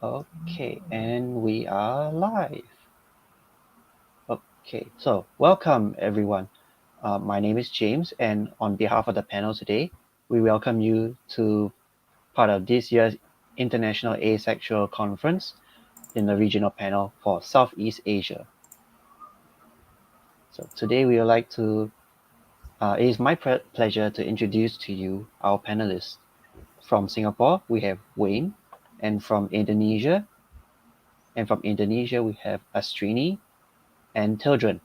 Okay, and we are live. Okay, so welcome everyone. My name is James, and on behalf of the panel today, we welcome you to part of this year's International Asexual Conference in the regional panel for Southeast Asia. So today we would like to, it is my pleasure to introduce to you our panelists. From Singapore, we have Wayne, and from Indonesia we have Astrini and Tildren.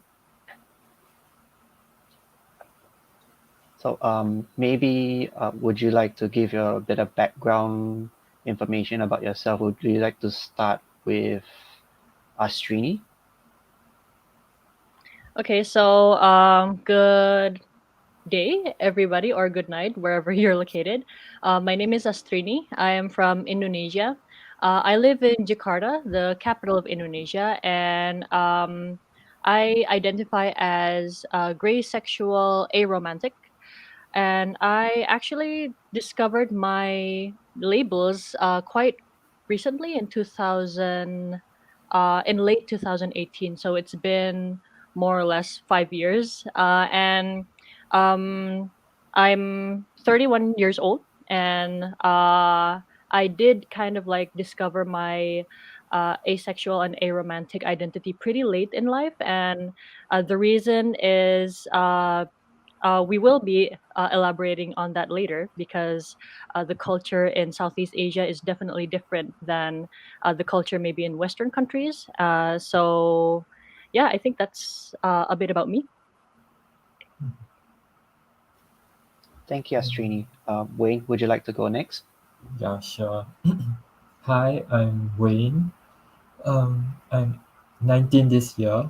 So maybe would you like to give your bit of background information about yourself? Would you like to start with Astrini? Okay, so good day, everybody, or good night, wherever you're located. My name is Astrini. I am from Indonesia. I live in Jakarta, the capital of Indonesia, and I identify as gray sexual aromantic. And I actually discovered my labels quite recently in 2000, in late 2018. So it's been more or less 5 years. And um, I'm 31 years old, and I did kind of like discover my asexual and aromantic identity pretty late in life. And the reason is we will be elaborating on that later because the culture in Southeast Asia is definitely different than the culture maybe in Western countries. So, yeah, I think that's a bit about me. Thank you, Astrini. Wayne, would you like to go next? Yeah, sure. Hi, I'm Wayne. I'm 19 this year.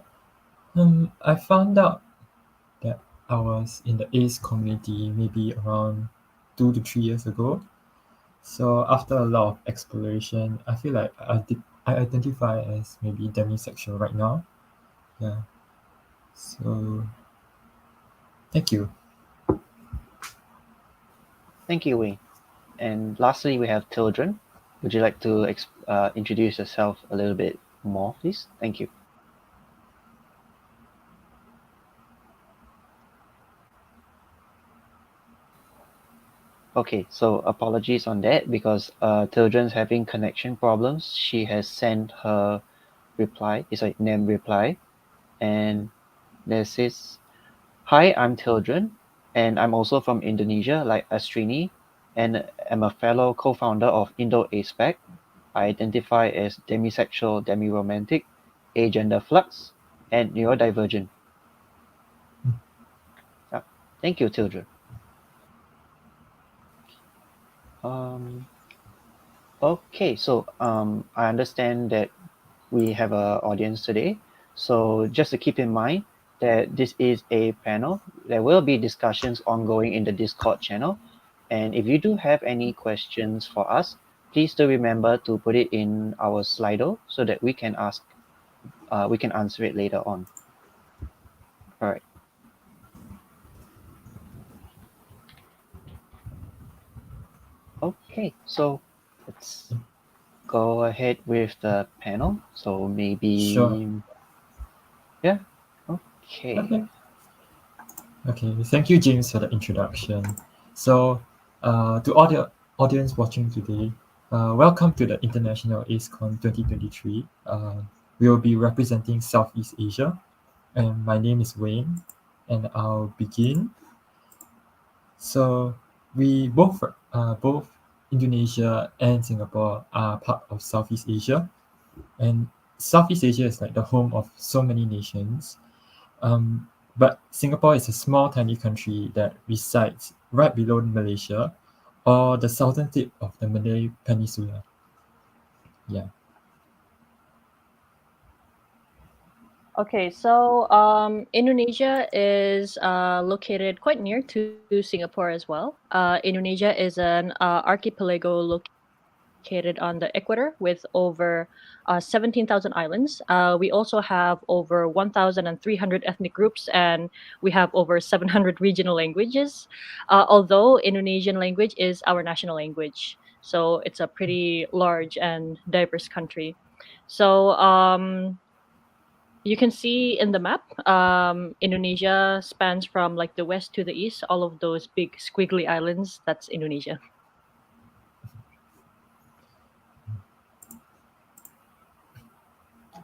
I found out that I was in the ACE community maybe around 2 to 3 years ago. So after a lot of exploration, I feel like I identify as maybe demisexual right now. Yeah. So thank you. Thank you, Wayne. And lastly, we have Tildren. Would you like to introduce yourself a little bit more, please? Thank you. Okay, so apologies on that because Tildren's having connection problems. She has sent her reply, it's a name reply, and this is Hi, I'm Tildren, and I'm also from Indonesia, like Astrini, and am a fellow co-founder of Indo-Aspect. I identify as demisexual, demiromantic, agender flux, and neurodivergent. Yeah. Thank you, Tildren. Um, okay, so I understand that we have an audience today. So just to keep in mind that this is a panel, there will be discussions ongoing in the Discord channel. And if you do have any questions for us, please do remember to put it in our Slido so that we can answer it later on. All right. Okay, so let's go ahead with the panel. So Sure. maybe, yeah, okay. Okay. Okay. Thank you, James, for the introduction. So, to all the audience watching today, welcome to the International AceCon 2023. We will be representing Southeast Asia, and my name is Wayne, and I'll begin. So, both Indonesia and Singapore are part of Southeast Asia, and Southeast Asia is like the home of so many nations. But Singapore is a small, tiny country that resides right below Malaysia or the southern tip of the Malay Peninsula. Yeah. Okay, so Indonesia is located quite near to Singapore as well. Indonesia is an archipelago located on the equator with over 17,000 islands. We also have over 1,300 ethnic groups, and we have over 700 regional languages, although Indonesian language is our national language. So it's a pretty large and diverse country. So you can see in the map, Indonesia spans from like the west to the east. All of those big squiggly islands, that's Indonesia.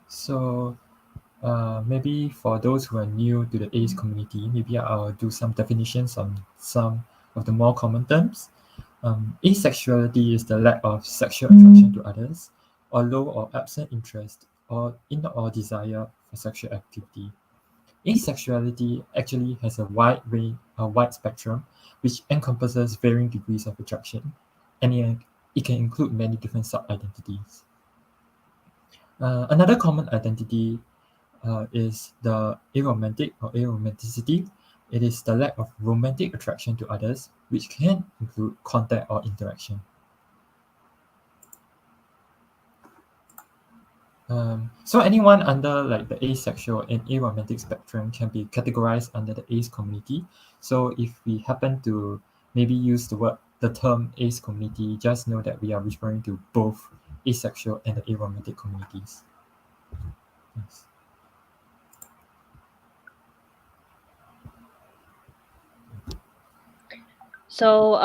So maybe for those who are new to the ace community, maybe I'll do some definitions on some of the more common terms. Asexuality is the lack of sexual attraction to others, or low or absent interest, or in or desire for sexual activity. Asexuality actually has a wide spectrum, which encompasses varying degrees of attraction, and it can include many different sub-identities. Another common identity is the aromantic or aromanticity. It is the lack of romantic attraction to others, which can include contact or interaction. So anyone under like the asexual and aromantic spectrum can be categorized under the ace community. So if we happen to maybe use the term ace community, just know that we are referring to both asexual and the aromantic communities. Yes. So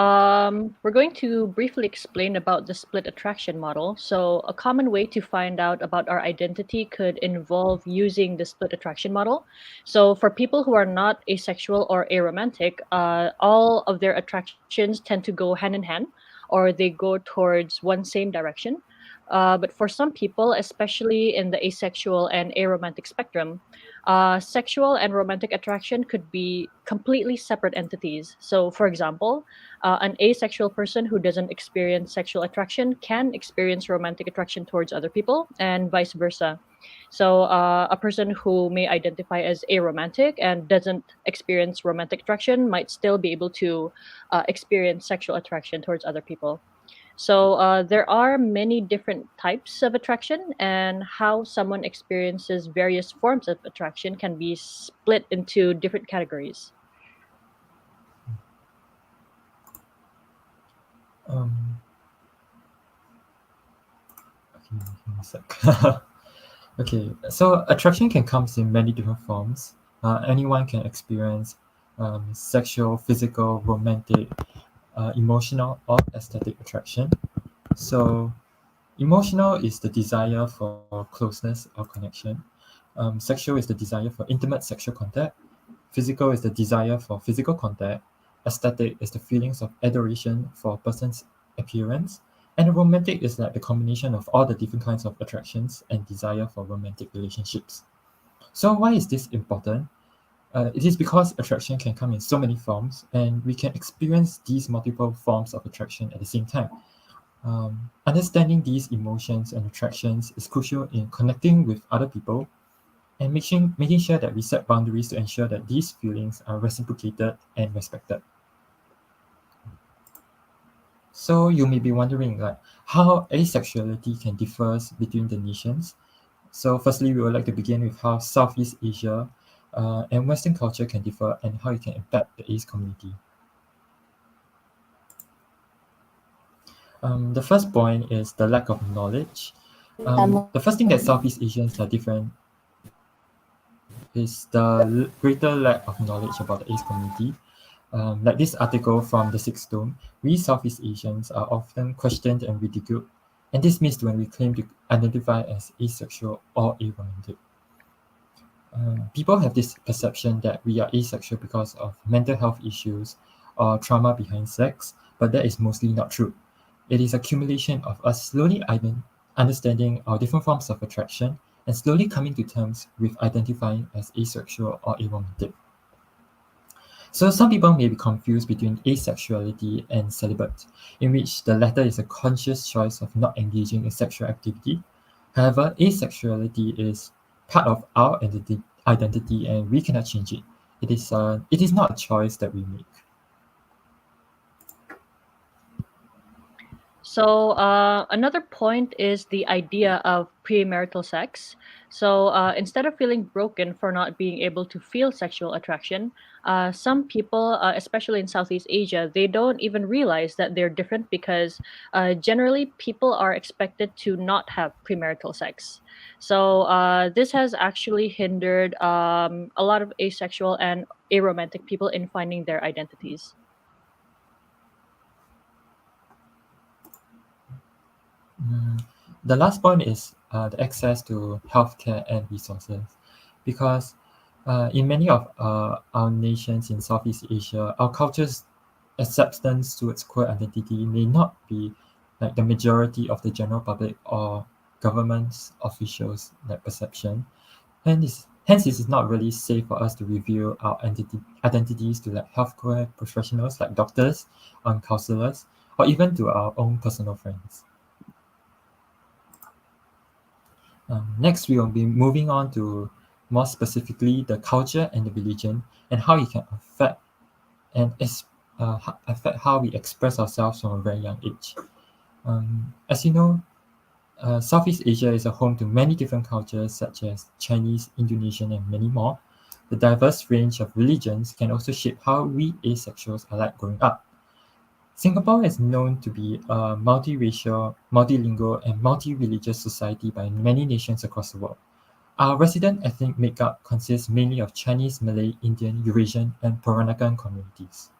we're going to briefly explain about the split attraction model. So a common way to find out about our identity could involve using the split attraction model. So for people who are not asexual or aromantic, all of their attractions tend to go hand in hand, or they go towards one same direction. But for some people, especially in the asexual and aromantic spectrum, sexual and romantic attraction could be completely separate entities. So, for example, an asexual person who doesn't experience sexual attraction can experience romantic attraction towards other people, and vice versa. So, a person who may identify as aromantic and doesn't experience romantic attraction might still be able to experience sexual attraction towards other people. So there are many different types of attraction, and how someone experiences various forms of attraction can be split into different categories. Um, okay, give me a sec. Okay, so attraction can come in many different forms. Anyone can experience sexual, physical, romantic, emotional, or aesthetic attraction. So, emotional is the desire for closeness or connection. Sexual is the desire for intimate sexual contact. Physical is the desire for physical contact. Aesthetic is the feelings of adoration for a person's appearance. And romantic is like the combination of all the different kinds of attractions and desire for romantic relationships. So, why is this important? It is because attraction can come in so many forms, and we can experience these multiple forms of attraction at the same time. Understanding these emotions and attractions is crucial in connecting with other people and making sure that we set boundaries to ensure that these feelings are reciprocated and respected. So you may be wondering like how asexuality can differ between the nations. So firstly, we would like to begin with how Southeast Asia and Western culture can differ and how it can impact the ace community. The first point is the lack of knowledge. The first thing that Southeast Asians are different is the greater lack of knowledge about the ace community. Like this article from the Sixth Dome, we Southeast Asians are often questioned and ridiculed, and this means when we claim to identify as asexual or aromantic. People have this perception that we are asexual because of mental health issues or trauma behind sex, but that is mostly not true. It is accumulation of us slowly understanding our different forms of attraction and slowly coming to terms with identifying as asexual or aromantic. So some people may be confused between asexuality and celibate, in which the latter is a conscious choice of not engaging in sexual activity. However, asexuality is part of our identity and we cannot change it. It is not a choice that we make. Another point is the idea of premarital sex. Instead of feeling broken for not being able to feel sexual attraction, some people, especially in Southeast Asia, they don't even realize that they're different because generally people are expected to not have premarital sex. This has actually hindered a lot of asexual and aromantic people in finding their identities. Mm, the last point is the access to healthcare and resources, because in many of our nations in Southeast Asia, our culture's acceptance towards queer identity may not be like the majority of the general public or government's officials like perception. Hence, it is not really safe for us to reveal our identities to like healthcare professionals like doctors, counselors, or even to our own personal friends. Next, we will be moving on to more specifically the culture and the religion and how it can affect affect how we express ourselves from a very young age. As you know, Southeast Asia is a home to many different cultures such as Chinese, Indonesian, and many more. The diverse range of religions can also shape how we asexuals are like growing up. Singapore is known to be a multiracial, multilingual, and multi-religious society by many nations across the world. Our resident ethnic makeup consists mainly of Chinese, Malay, Indian, Eurasian, and Peranakan communities.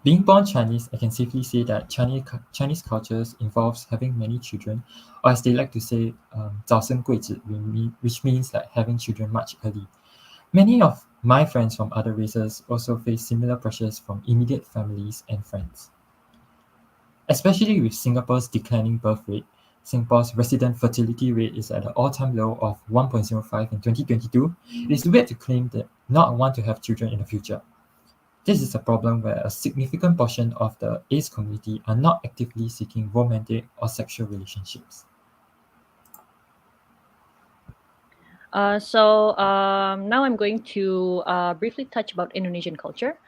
Being born Chinese, I can safely say that Chinese cultures involves having many children, or as they like to say, 早生贵子, which means like having children much early. Many of my friends from other races also face similar pressures from immediate families and friends. Especially with Singapore's declining birth rate, Singapore's resident fertility rate is at an all-time low of 1.05 in 2022. It is weird to claim that not want to have children in the future. This is a problem where a significant portion of the ace community are not actively seeking romantic or sexual relationships. Now I'm going to briefly touch about Indonesian culture.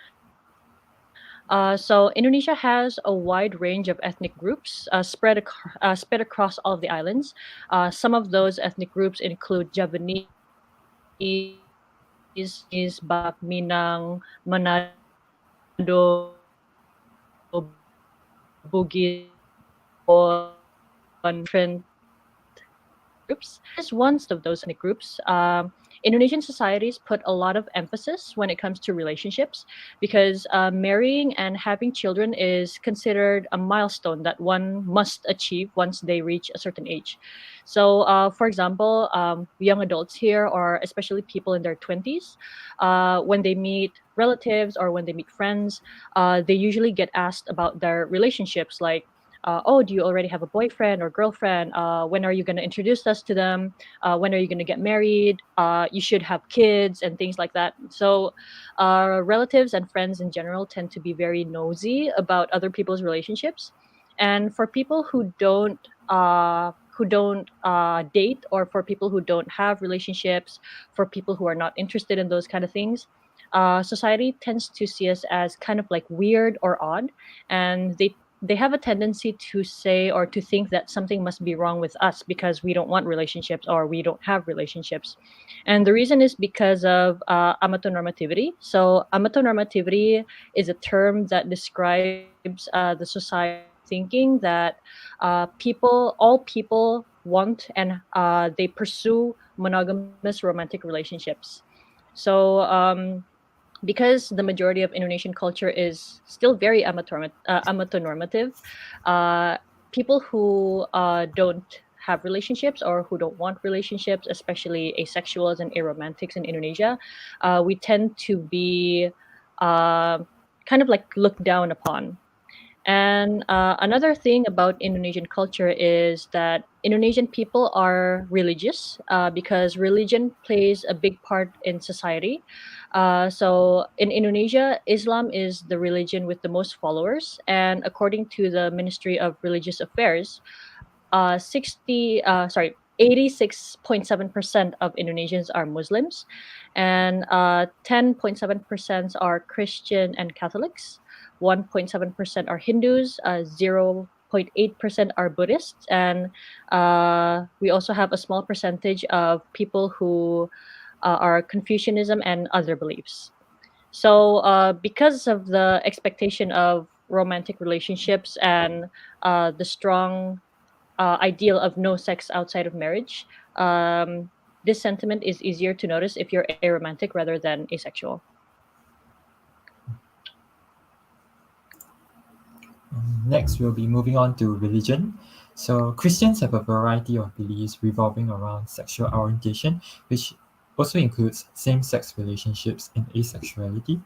Indonesia has a wide range of ethnic groups spread across all of the islands. Some of those ethnic groups include Javanese, Batak, Minang, Manado, Bugis, Ambon, different groups. As one of those ethnic groups, Indonesian societies put a lot of emphasis when it comes to relationships because marrying and having children is considered a milestone that one must achieve once they reach a certain age. For example, young adults here, or especially people in their 20s, when they meet relatives or when they meet friends, they usually get asked about their relationships, like, oh, do you already have a boyfriend or girlfriend? When are you going to introduce us to them? When are you going to get married? You should have kids and things like that. Relatives and friends in general tend to be very nosy about other people's relationships. And for people who don't date, or for people who don't have relationships, for people who are not interested in those kind of things, society tends to see us as kind of like weird or odd, and they have a tendency to say or to think that something must be wrong with us because we don't want relationships or we don't have relationships. And the reason is because of amatonormativity. So amatonormativity is a term that describes the society thinking that all people want and they pursue monogamous romantic relationships. So because the majority of Indonesian culture is still very amatonormative, uh, people who don't have relationships or who don't want relationships, especially asexuals and aromantics in Indonesia, we tend to be uh, kind of like looked down upon. And another thing about Indonesian culture is that Indonesian people are religious because religion plays a big part in society. In Indonesia, Islam is the religion with the most followers, and according to the Ministry of Religious Affairs, 86.7% of Indonesians are Muslims, and 10.7% are Christian and Catholics, 1.7% are Hindus, 0.8% are Buddhists, and we also have a small percentage of people who are Confucianism and other beliefs. So, because of the expectation of romantic relationships and the strong ideal of no sex outside of marriage, this sentiment is easier to notice if you're aromantic rather than asexual. Next, we'll be moving on to religion. So, Christians have a variety of beliefs revolving around sexual orientation, which also includes same sex relationships and asexuality.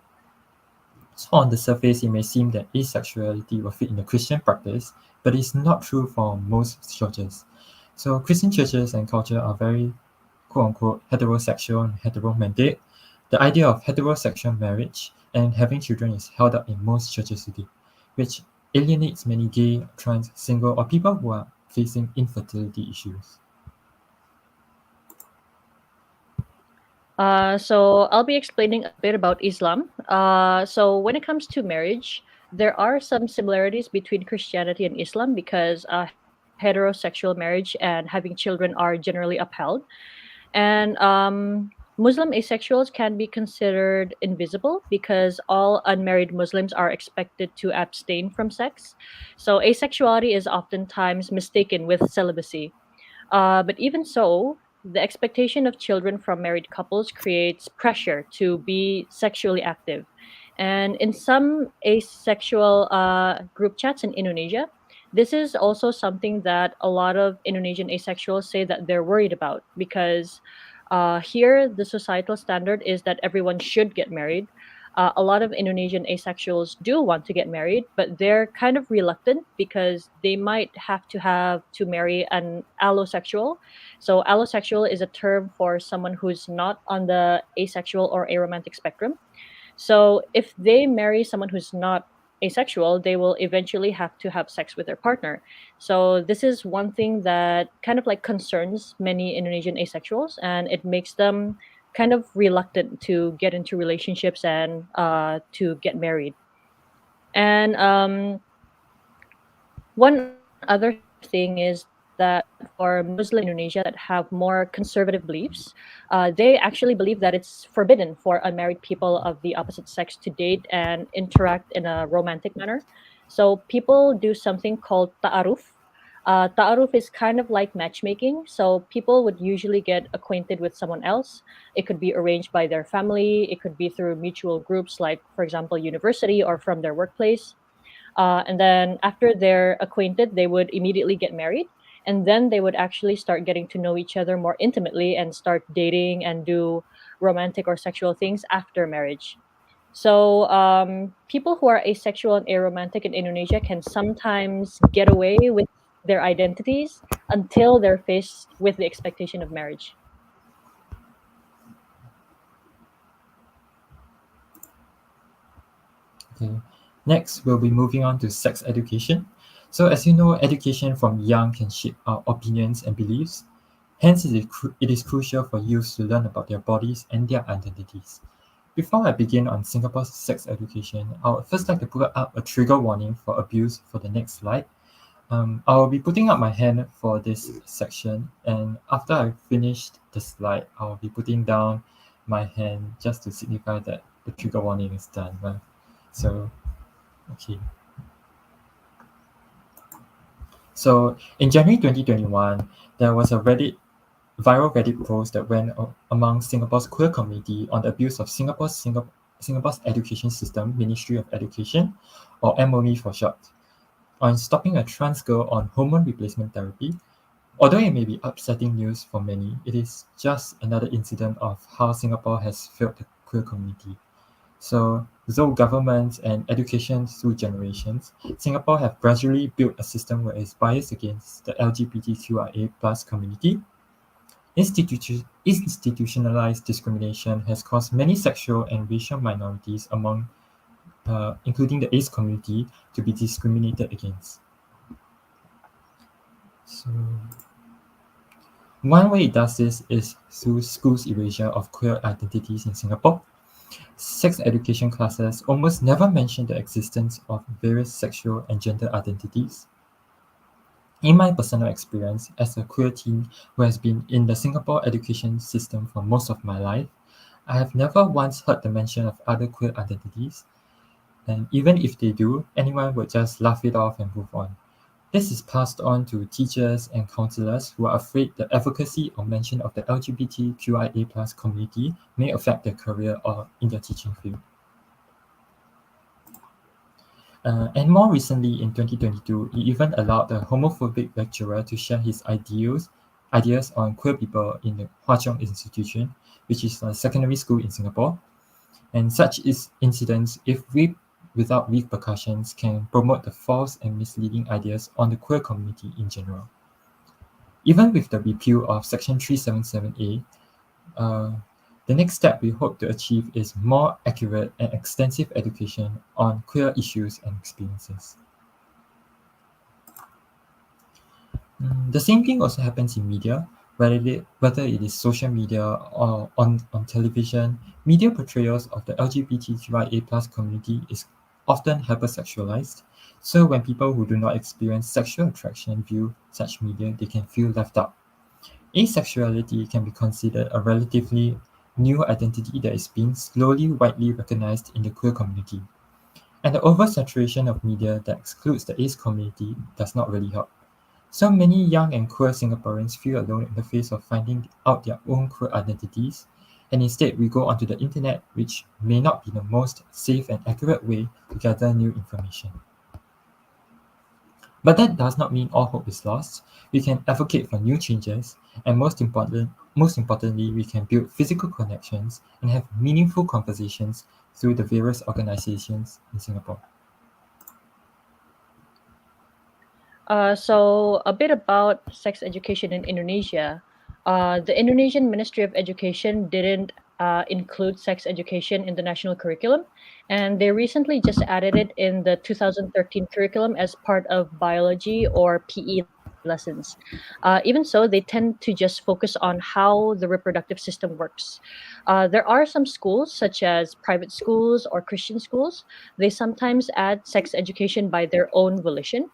So, on the surface, it may seem that asexuality will fit in the Christian practice, but it's not true for most churches. So, Christian churches and culture are very quote unquote heterosexual and heteromantic. The idea of heterosexual marriage and having children is held up in most churches today, which alienates many gay, trans, single, or people who are facing infertility issues. So I'll be explaining a bit about Islam. So when it comes to marriage, there are some similarities between Christianity and Islam because heterosexual marriage and having children are generally upheld. And Muslim asexuals can be considered invisible because all unmarried Muslims are expected to abstain from sex. So asexuality is oftentimes mistaken with celibacy. But even so, the expectation of children from married couples creates pressure to be sexually active. And in some asexual group chats in Indonesia, this is also something that a lot of Indonesian asexuals say that they're worried about because here the societal standard is that everyone should get married. A lot of Indonesian asexuals do want to get married, but they're kind of reluctant because they might have to marry an allosexual. So allosexual is a term for someone who's not on the asexual or aromantic spectrum. So if they marry someone who's not asexual, they will eventually have to have sex with their partner. So this is one thing that kind of like concerns many Indonesian asexuals, and it makes them kind of reluctant to get into relationships and to get married. And one other thing is that for Muslims in Indonesia that have more conservative beliefs, they actually believe that it's forbidden for unmarried people of the opposite sex to date and interact in a romantic manner. So people do something called ta'aruf. Ta'aruf is kind of like matchmaking. So people would usually get acquainted with someone else. It could be arranged by their family, it could be through mutual groups, like, for example, university or from their workplace. And then after they're acquainted, they would immediately get married. And then they would actually start getting to know each other more intimately and start dating and do romantic or sexual things after marriage. So people who are asexual and aromantic in Indonesia can sometimes get away with their identities until they're faced with the expectation of marriage. Okay. Next, we'll be moving on to sex education. So, as you know, education from young can shape our opinions and beliefs. Hence, it is crucial for youth to learn about their bodies and their identities. Before I begin on Singapore's sex education, I would first like to put up a trigger warning for abuse for the next slide. I will be putting up my hand for this section, and after I've finished the slide, I'll be putting down my hand just to signify that the trigger warning is done. So, okay. So, in January 2021, there was a viral Reddit post that went among Singapore's queer community on the abuse of Singapore's education system, Ministry of Education, or MOE for short, on stopping a trans girl on hormone replacement therapy. Although it may be upsetting news for many, it is just another incident of how Singapore has failed the queer community. So, though governments and education through generations, Singapore have gradually built a system where it's biased against the LGBTQIA plus community. Institutionalized discrimination has caused many sexual and racial minorities including the ace community, to be discriminated against. So, one way it does this is through schools' erasure of queer identities in Singapore. Sex education classes almost never mention the existence of various sexual and gender identities. In my personal experience as a queer teen who has been in the Singapore education system for most of my life, I have never once heard the mention of other queer identities, and even if they do, anyone would just laugh it off and move on. This is passed on to teachers and counselors who are afraid the advocacy or mention of the LGBTQIA+ community may affect their career or in their teaching field. And more recently, in 2022, he even allowed a homophobic lecturer to share his ideas on queer people in the Hwa Chong Institution, which is a secondary school in Singapore. And such incidents, if we without repercussions, can promote the false and misleading ideas on the queer community in general. Even with the repeal of Section 377A, uh, the next step we hope to achieve is more accurate and extensive education on queer issues and experiences. The same thing also happens in media, whether it is social media or on television. Media portrayals of the LGBTQIA+ community is often hypersexualized. So when people who do not experience sexual attraction view such media, they can feel left out. Asexuality can be considered a relatively new identity that is being slowly widely recognized in the queer community. And the oversaturation of media that excludes the ace community does not really help. So many young and queer Singaporeans feel alone in the face of finding out their own queer identities, and instead we go onto the internet, which may not be the most safe and accurate way to gather new information. But that does not mean all hope is lost. We can advocate for new changes, and most importantly, we can build physical connections and have meaningful conversations through the various organizations in Singapore. So a bit about sex education in Indonesia. The Indonesian Ministry of Education didn't include sex education in the national curriculum, and they recently just added it in the 2013 curriculum as part of biology or PE lessons. Even so, they tend to just focus on how the reproductive system works. There are some schools, such as private schools or Christian schools, they sometimes add sex education by their own volition.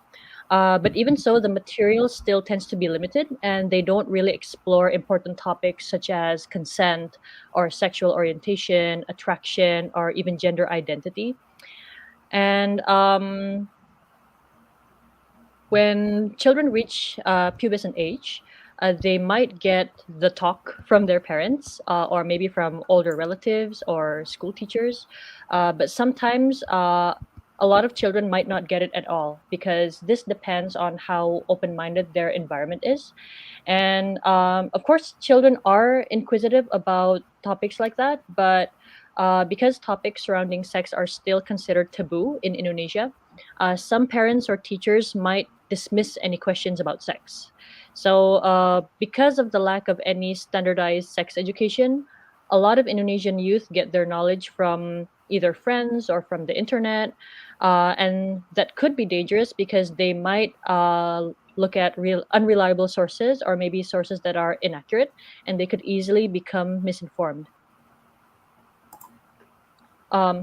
But even so, the material still tends to be limited, and they don't really explore important topics such as consent or sexual orientation, attraction, or even gender identity. And when children reach pubescent age, they might get the talk from their parents or maybe from older relatives or school teachers. But sometimes a lot of children might not get it at all because this depends on how open minded their environment is. And of course, children are inquisitive about topics like that, but because topics surrounding sex are still considered taboo in Indonesia, some parents or teachers might dismiss any questions about sex. So, because of the lack of any standardized sex education, a lot of Indonesian youth get their knowledge from either friends or from the internet, and that could be dangerous because they might look at real unreliable sources or maybe sources that are inaccurate, and they could easily become misinformed.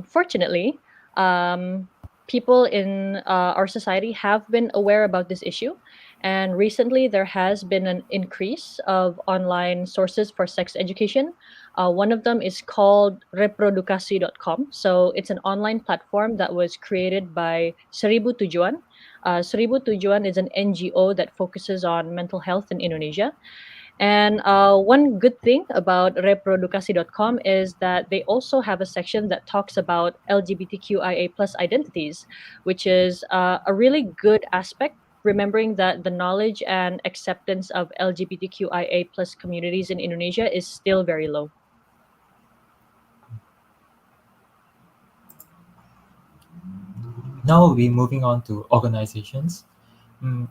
Fortunately, um, people in our society have been aware about this issue, and recently there has been an increase of online sources for sex education. One of them is called reprodukasi.com. So it's an online platform that was created by Seribu Tujuan. Seribu Tujuan is an NGO that focuses on mental health in Indonesia. And one good thing about reprodukasi.com is that they also have a section that talks about LGBTQIA plus identities, which is a really good aspect. Remembering that the knowledge and acceptance of LGBTQIA plus communities in Indonesia is still very low. Now we're moving on to organizations.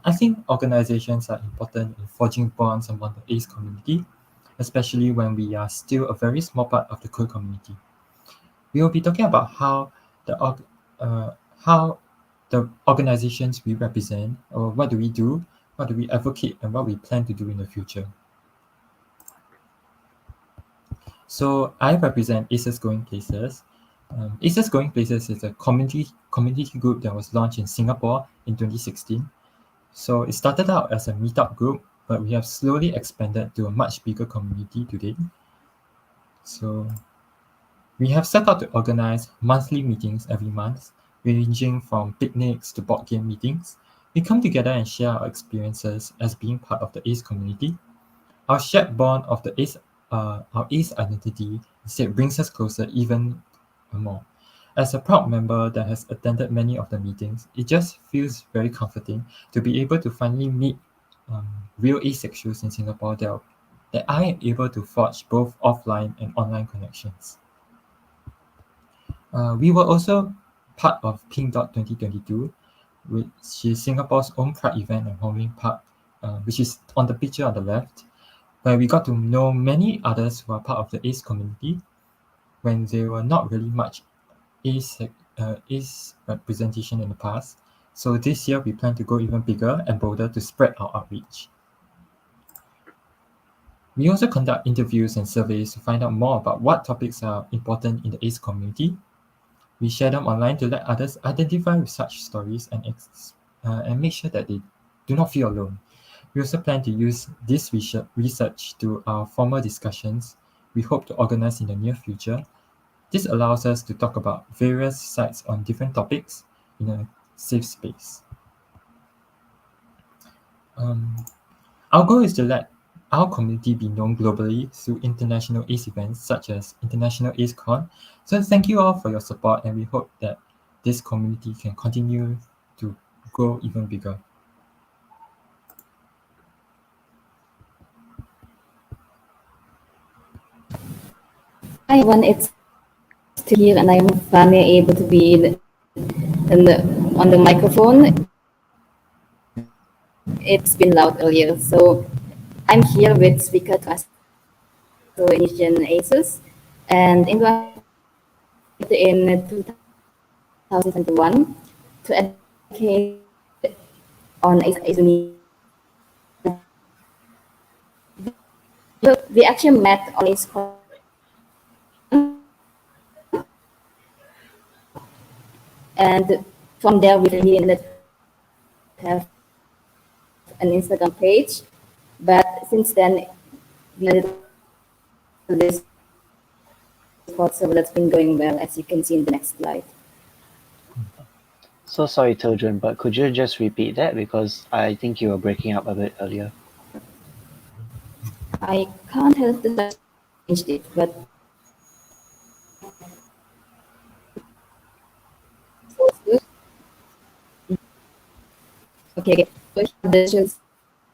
I think organizations are important in forging bonds among the ACE community, especially when we are still a very small part of the queer community. We will be talking about the org- uh, how the organizations we represent, or what do we do, what do we advocate, and what we plan to do in the future. So I represent Aces Going Places. Aces Going Places is a community group that was launched in Singapore in 2016. So it started out as a meetup group, but we have slowly expanded to a much bigger community today. So we have set out to organize monthly meetings every month, ranging from picnics to board game meetings. We come together and share our experiences as being part of the ACE community. Our shared bond of our ACE identity instead brings us closer even more. As a proud member that has attended many of the meetings, it just feels very comforting to be able to finally meet um, real asexuals in Singapore that I am able to forge both offline and online connections. We were also part of Pink Dot 2022, which is Singapore's own Pride event at Hong Lim Park, which is on the picture on the left, where we got to know many others who are part of the ACE community when there were not really much ACE representation in the past. So this year we plan to go even bigger and bolder to spread our outreach. We also conduct interviews and surveys to find out more about what topics are important in the ACE community. We share them online to let others identify with such stories and make sure that they do not feel alone. We also plan to use this research to our formal discussions we hope to organize in the near future. This allows us to talk about various sites on different topics in a safe space. Um, our goal is to let our community be known globally through international ACE events such as International ACECon. So thank you all for your support, and we hope that this community can continue to grow even bigger. Hi everyone, it's Stu here, and I'm finally able to be on the microphone. It's been loud earlier, so I'm here with speaker to ask to Indonesian ACES, and invited in 2021 to educate on ACE we actually met on ACECon, and from there we really ended have an Instagram page, but since then we did this Discord, so that's been going well, as you can see in the next slide. So sorry, children, but could you just repeat that because I think you were breaking up a bit earlier. I can't help the changed it, but okay. So the shows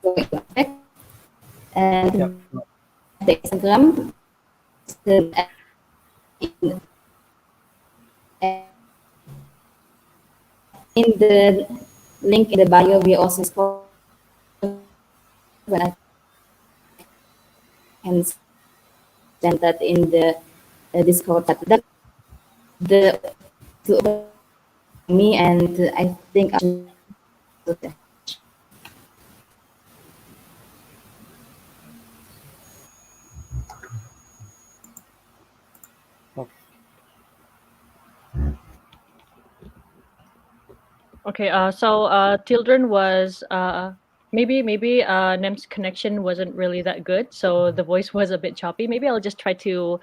going effect Yep. and the Instagram in, in the link in the bio. We also spoke when I can send that in the Discord. But that the to me, and I think I should. Okay, so Tildren was maybe Nem's connection wasn't really that good, so the voice was a bit choppy. Maybe I'll just try to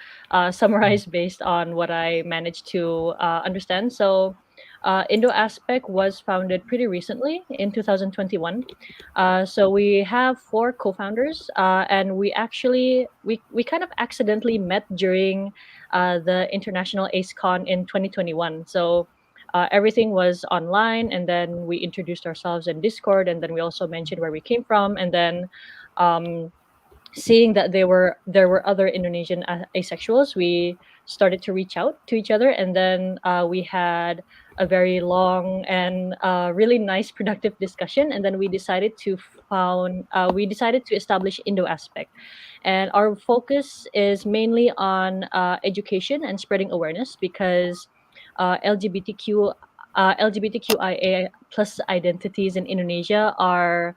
summarize based on what I managed to understand. So, Indo Aspect was founded pretty recently in 2021. So we have four co-founders, and we kind of accidentally met during the International AceCon in 2021. So everything was online, and then we introduced ourselves in Discord, and then we also mentioned where we came from, and then um, seeing that there were other Indonesian asexuals, we started to reach out to each other, and then we had a very long and really nice, productive discussion, and then we decided to establish Indo Aspect, and our focus is mainly on education and spreading awareness because LGBTQ LGBTQIA plus identities in Indonesia are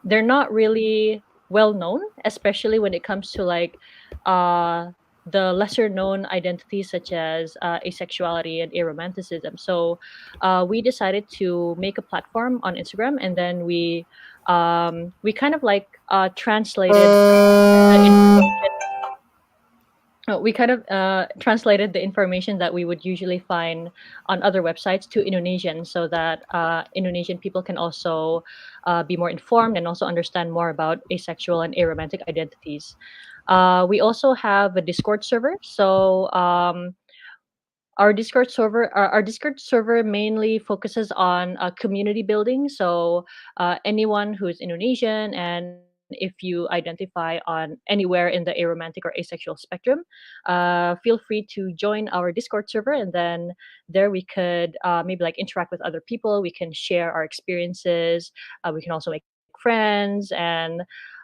they're not really well known, especially when it comes to like uh, the lesser known identities such as asexuality and aromanticism. So we decided to make a platform on Instagram, and then we kind of like translated the information. We kind of translated the information that we would usually find on other websites to Indonesian, so that Indonesian people can also be more informed and also understand more about asexual and aromantic identities. We also have a Discord server. So our Discord server mainly focuses on community building. So anyone who is Indonesian, and if you identify on anywhere in the aromantic or asexual spectrum, feel free to join our Discord server, and then there we could maybe like interact with other people. We can share our experiences. We can also make friends, and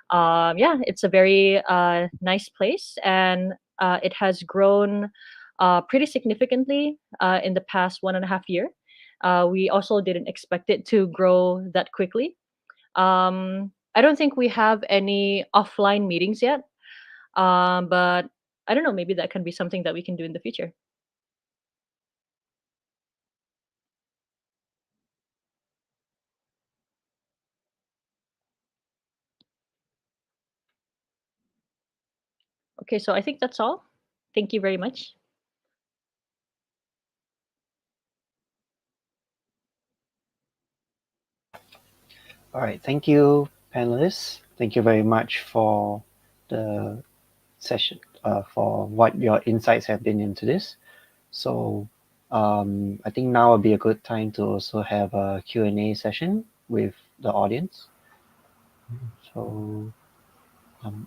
yeah, it's a very nice place, and it has grown pretty significantly in the past 1.5 year. We also didn't expect it to grow that quickly. I don't think we have any offline meetings yet, but I don't know. Maybe that can be something that we can do in the future. Okay, so I think that's all. Thank you very much. All right, thank you, panelists. Thank you very much for the session, for what your insights have been into this. So I think now would be a good time to also have a Q&A session with the audience. So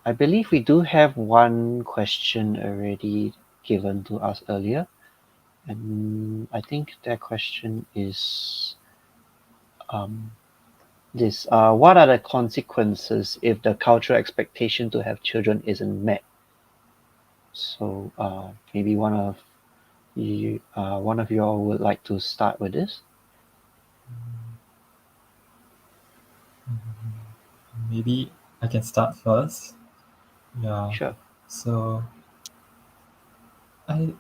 I believe we do have one question already given to us earlier. And I think that question is um, this: what are the consequences if the cultural expectation to have children isn't met? So maybe one of you all would like to start with this. Maybe I can start first. Yeah. Sure. So I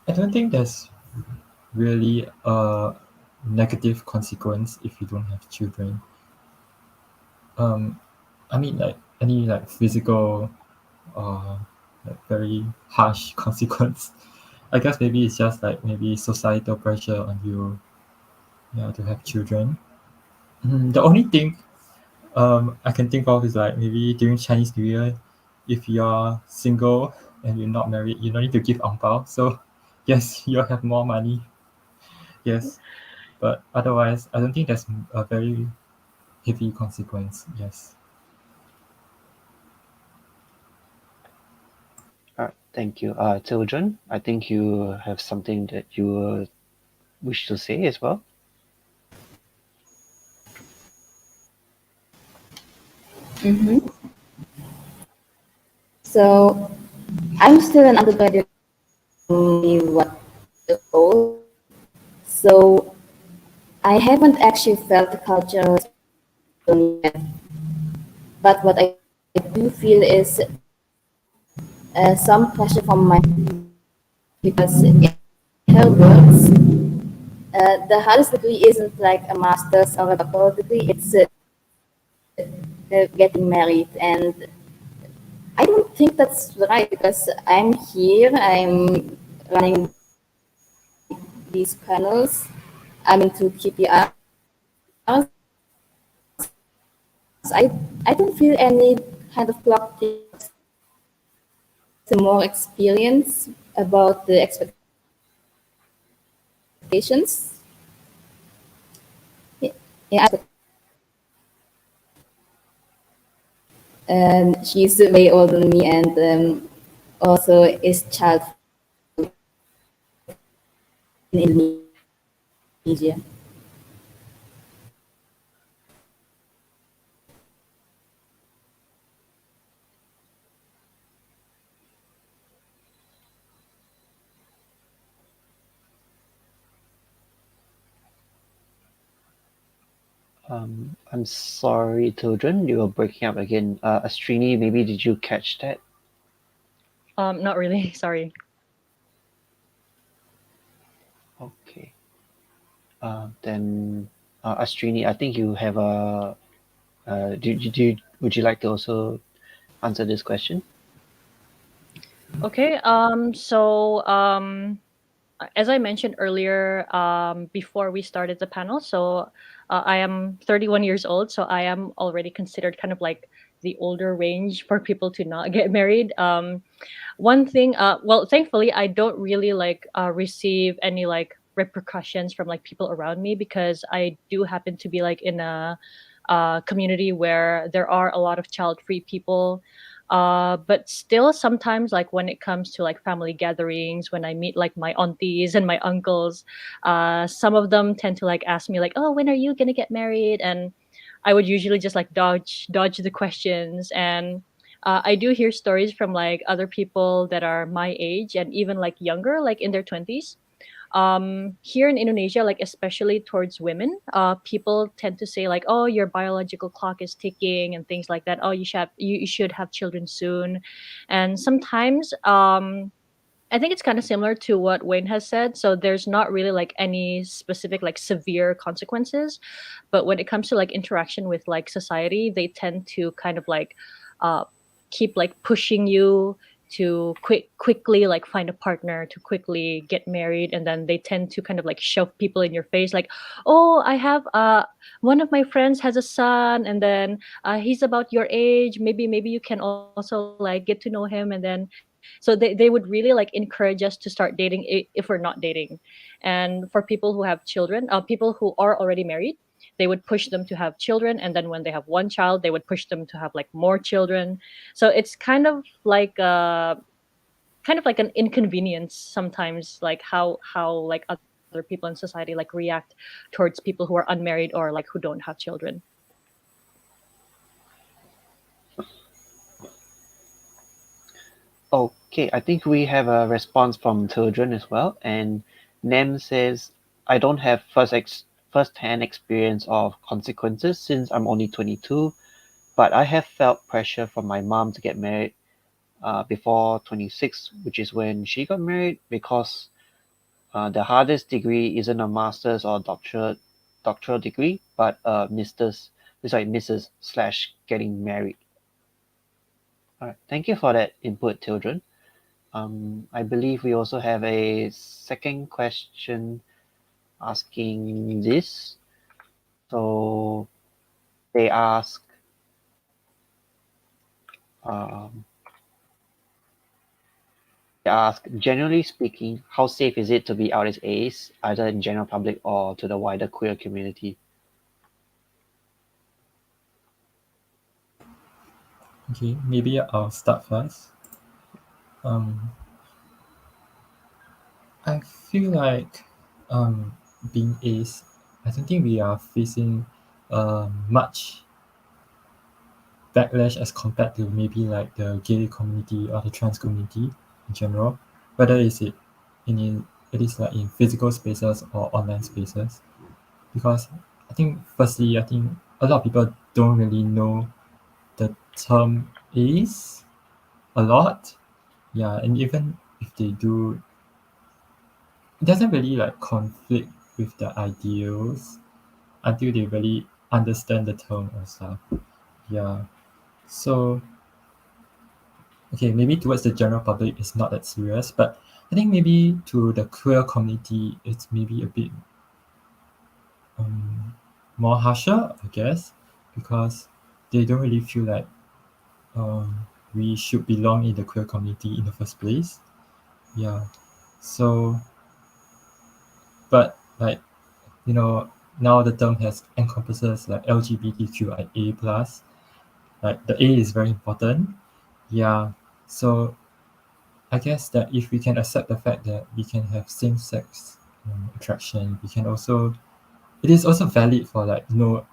I don't think there's really a negative consequence if you don't have children. Um, I mean, like any like physical or like very harsh consequence. I guess maybe it's just like maybe societal pressure on you, yeah, to have children. The only thing I can think of is like maybe during Chinese New Year, if you're single and you're not married, you don't need to give ang pao. So yes, you'll have more money. Yes, but otherwise, I don't think that's a very heavy consequence. Yes. Thank you. Children, I think you have something that you wish to say as well. Mm-hmm. So I'm still an undergraduate, only what old. So I haven't actually felt the culture yet. But what I do feel is some pressure from my because in her words, the hardest degree isn't like a master's or a doctoral degree. It's getting married, and I don't think that's right because I'm here. I'm running these panels. I'm into QPRs. I don't feel any kind of clock more experience about the expectations. Yeah, and she's way older than me, and also is child in Indonesia. I'm sorry, children, you were breaking up again. Astrini, maybe did you catch that? Not really. Sorry. Okay. Then, Astrini, I think you have a. Would you like to also answer this question? Okay. As I mentioned earlier, before we started the panel, I am 31 years old, so I am already considered kind of like the older range for people to not get married. One thing, well, thankfully, I don't really like receive any like repercussions from like people around me because I do happen to be like in a community where there are a lot of child-free people. But still, sometimes like when it comes to like family gatherings, when I meet like my aunties and my uncles, some of them tend to like ask me like, "Oh, when are you gonna get married?" And I would usually just like dodge the questions. And I do hear stories from like other people that are my age and even like younger, like in their 20s. Here in Indonesia, like especially towards women, people tend to say like, "Oh, your biological clock is ticking" and things like that. "Oh, you should have children soon." And sometimes I think it's kind of similar to what Wayne has said. So there's not really like any specific like severe consequences, but when it comes to like interaction with like society, they tend to kind of like uh, keep like pushing you to quickly like find a partner, to quickly get married, and then they tend to kind of like shove people in your face like, "Oh, I have one of my friends has a son, and then he's about your age. Maybe you can also like get to know him." And then so they would really like encourage us to start dating if we're not dating. And for people who have children, people who are already married, they would push them to have children, and then when they have one child, they would push them to have like more children. So it's kind of like an inconvenience sometimes, like how like other people in society like react towards people who are unmarried or like who don't have children. Okay, I think we have a response from children as well. And Nem says, I don't have first-hand experience of consequences since I'm only 22, but I have felt pressure from my mom to get married before 26, which is when she got married, because the hardest degree isn't a master's or doctoral degree, but Mrs. slash getting married. All right, thank you for that input, children. I believe we also have a second question asking this. So they ask, um, generally speaking, how safe is it to be out as ace, either in general public or to the wider queer community? Okay, maybe I'll start first. Um, I feel like being ace, I don't think we are facing much backlash as compared to maybe like the gay community or the trans community in general, whether it is like in physical spaces or online spaces. Because I think a lot of people don't really know the term is a lot. Yeah, and even if they do, it doesn't really like conflict with the ideals until they really understand the term or stuff. Yeah. So okay, maybe towards the general public it's not that serious, but I think maybe to the queer community it's maybe a bit um, more harsher, I guess, because they don't really feel like we should belong in the queer community in the first place. Yeah. So, but like now the term has encompasses like LGBTQIA plus. Like the A is very important. Yeah. So I guess that if we can accept the fact that we can have same sex attraction, we can also it is also valid for like no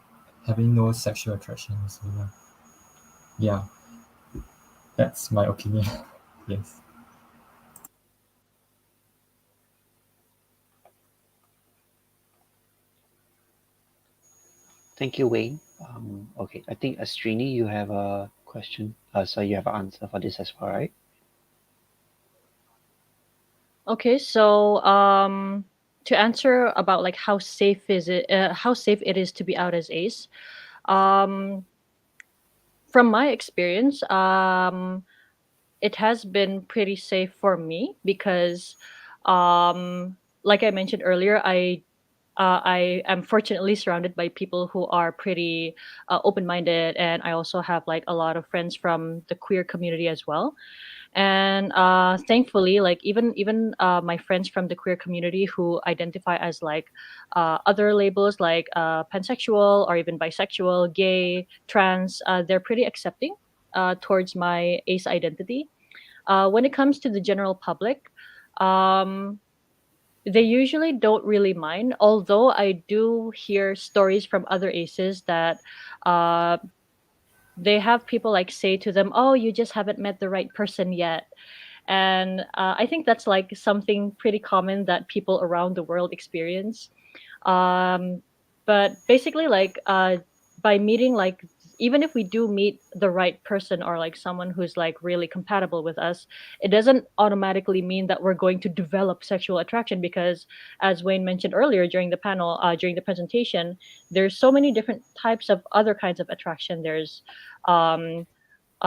having no sexual attraction. So yeah, that's my opinion. Yes. Thank you, Wayne. Okay, I think Astrini, you have a question. So you have an answer for this as well, right? Okay, so to answer about like how safe it is to be out as ace. Um, from my experience, it has been pretty safe for me because, like I mentioned earlier, I am fortunately surrounded by people who are pretty open-minded, and I also have like a lot of friends from the queer community as well. And thankfully, like even my friends from the queer community who identify as like other labels like pansexual or even bisexual, gay, trans, they're pretty accepting towards my ace identity. When it comes to the general public, um, they usually don't really mind, although I do hear stories from other aces that uh, they have people like say to them, "Oh, you just haven't met the right person yet." And I think that's like something pretty common that people around the world experience. um, but basically like by meeting like even if we do meet the right person or like someone who's like really compatible with us, it doesn't automatically mean that we're going to develop sexual attraction, because as Wayne mentioned earlier during the panel, during the presentation, there's so many different types of other kinds of attraction. There's um,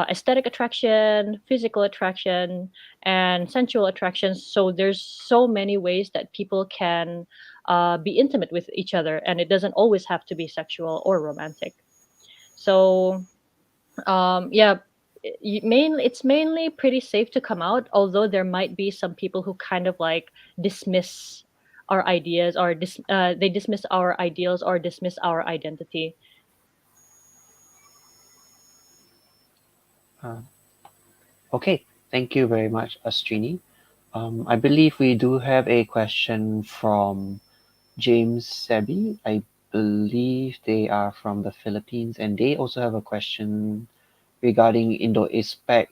aesthetic attraction, physical attraction, and sensual attractions. So there's so many ways that people can be intimate with each other, and it doesn't always have to be sexual or romantic. So yeah, it's mainly pretty safe to come out, although there might be some people who kind of like dismiss our ideas or they dismiss our ideals or dismiss our identity. Uh, okay, thank you very much, Astrini. I believe we do have a question from James Sebi. I believe they are from the Philippines, and they also have a question regarding Indo-Aspect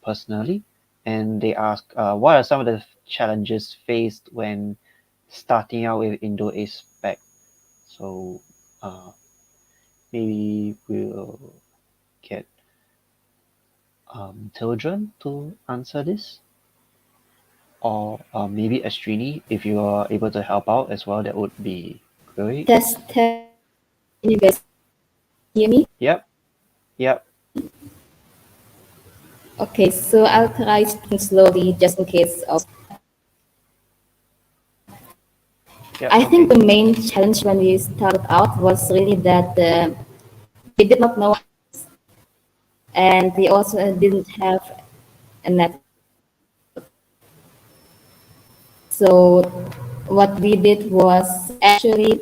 personally. And they ask, what are some of the challenges faced when starting out with Indo-Aspect? So uh, maybe we'll get Tildren to answer this, or maybe Astrini, if you are able to help out as well, that would be great. Test. Can you guys hear me? Yep, yep, Okay, so I'll try speaking slowly just in case of. yep, I think okay. the main challenge when we started out was really that we did not know, and we also didn't have a network. So what we did was actually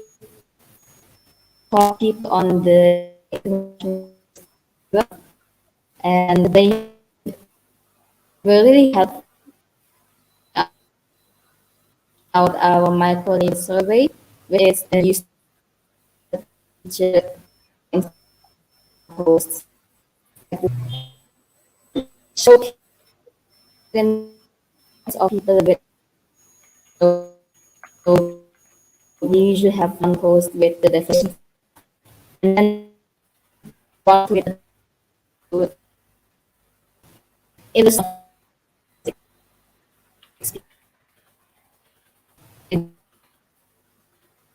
call people on the international network, and they were really helpful out our micro survey, which is used to posts showcase of people with. So we usually have one post with the definition, and then one with the illustrate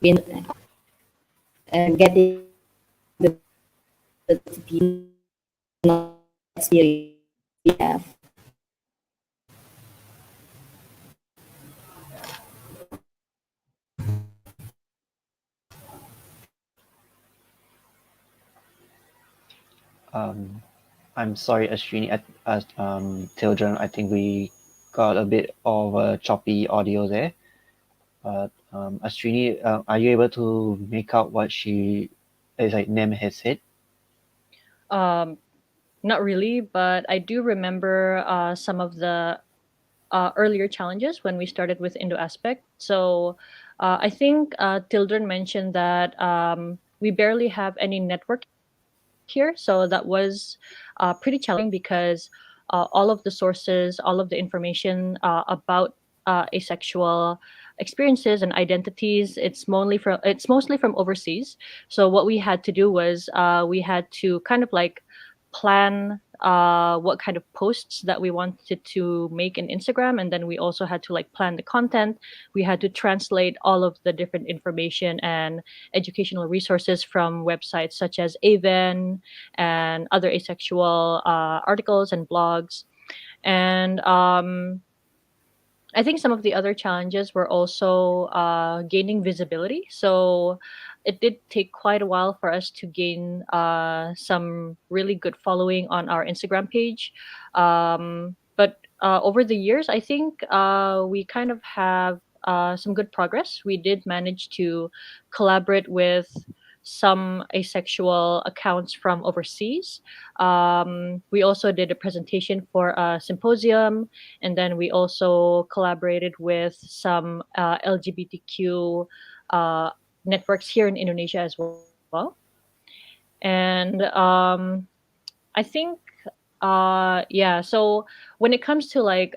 been getting the experience we have. Um, I'm sorry, Ashwini, Tildren, I think we got a bit of a choppy audio there. But Ashwini, are you able to make out what she is like Nem has said? um Not really, but I do remember some of the earlier challenges when we started with Indo Aspect. So I think Tildren mentioned that we barely have any network here. So that was pretty challenging because all of the sources, all of the information about asexual experiences and identities. It's mostly from overseas. So what we had to do was we had to kind of like plan what kind of posts that we wanted to make in Instagram, and then we also had to like plan the content. We had to translate all of the different information and educational resources from websites such as Aven and other asexual articles and blogs. And I think some of the other challenges were also gaining visibility. So it did take quite a while for us to gain some really good following on our Instagram page. But over the years, I think we kind of have some good progress. We did manage to collaborate with some asexual accounts from overseas. We also did a presentation for a symposium, and then we also collaborated with some LGBTQ uh, networks here in Indonesia as well. And I think, yeah. So when it comes to like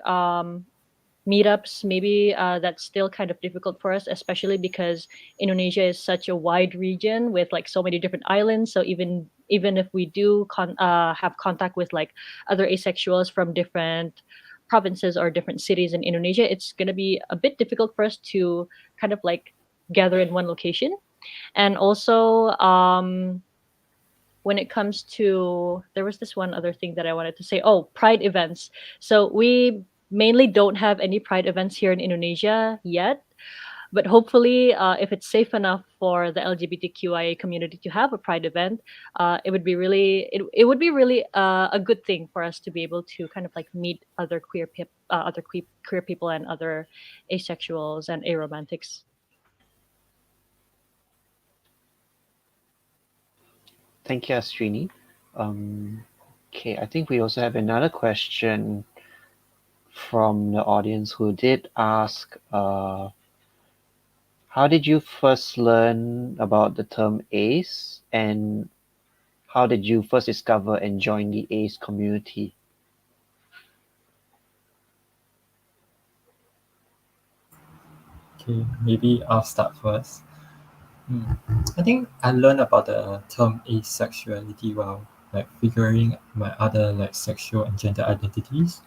meetups, maybe that's still kind of difficult for us, especially because Indonesia is such a wide region with like so many different islands. So even if we do have contact with like other asexuals from different provinces or different cities in Indonesia, it's going to be a bit difficult for us to kind of like gather in one location. And also, when it comes to, there was this one other thing that I wanted to say. Oh, pride events. So we mainly don't have any pride events here in Indonesia yet, but hopefully, if it's safe enough for the LGBTQIA community to have a pride event, it would be really a good thing for us to be able to kind of like meet other queer people and other asexuals and aromantics. Thank you, Astrini. Um, okay, I think we also have another question from the audience who did ask, how did you first learn about the term ACE, and how did you first discover and join the ACE community? Okay, maybe I'll start first. Hmm. I think I learned about the term asexuality while like figuring my other like sexual and gender identities.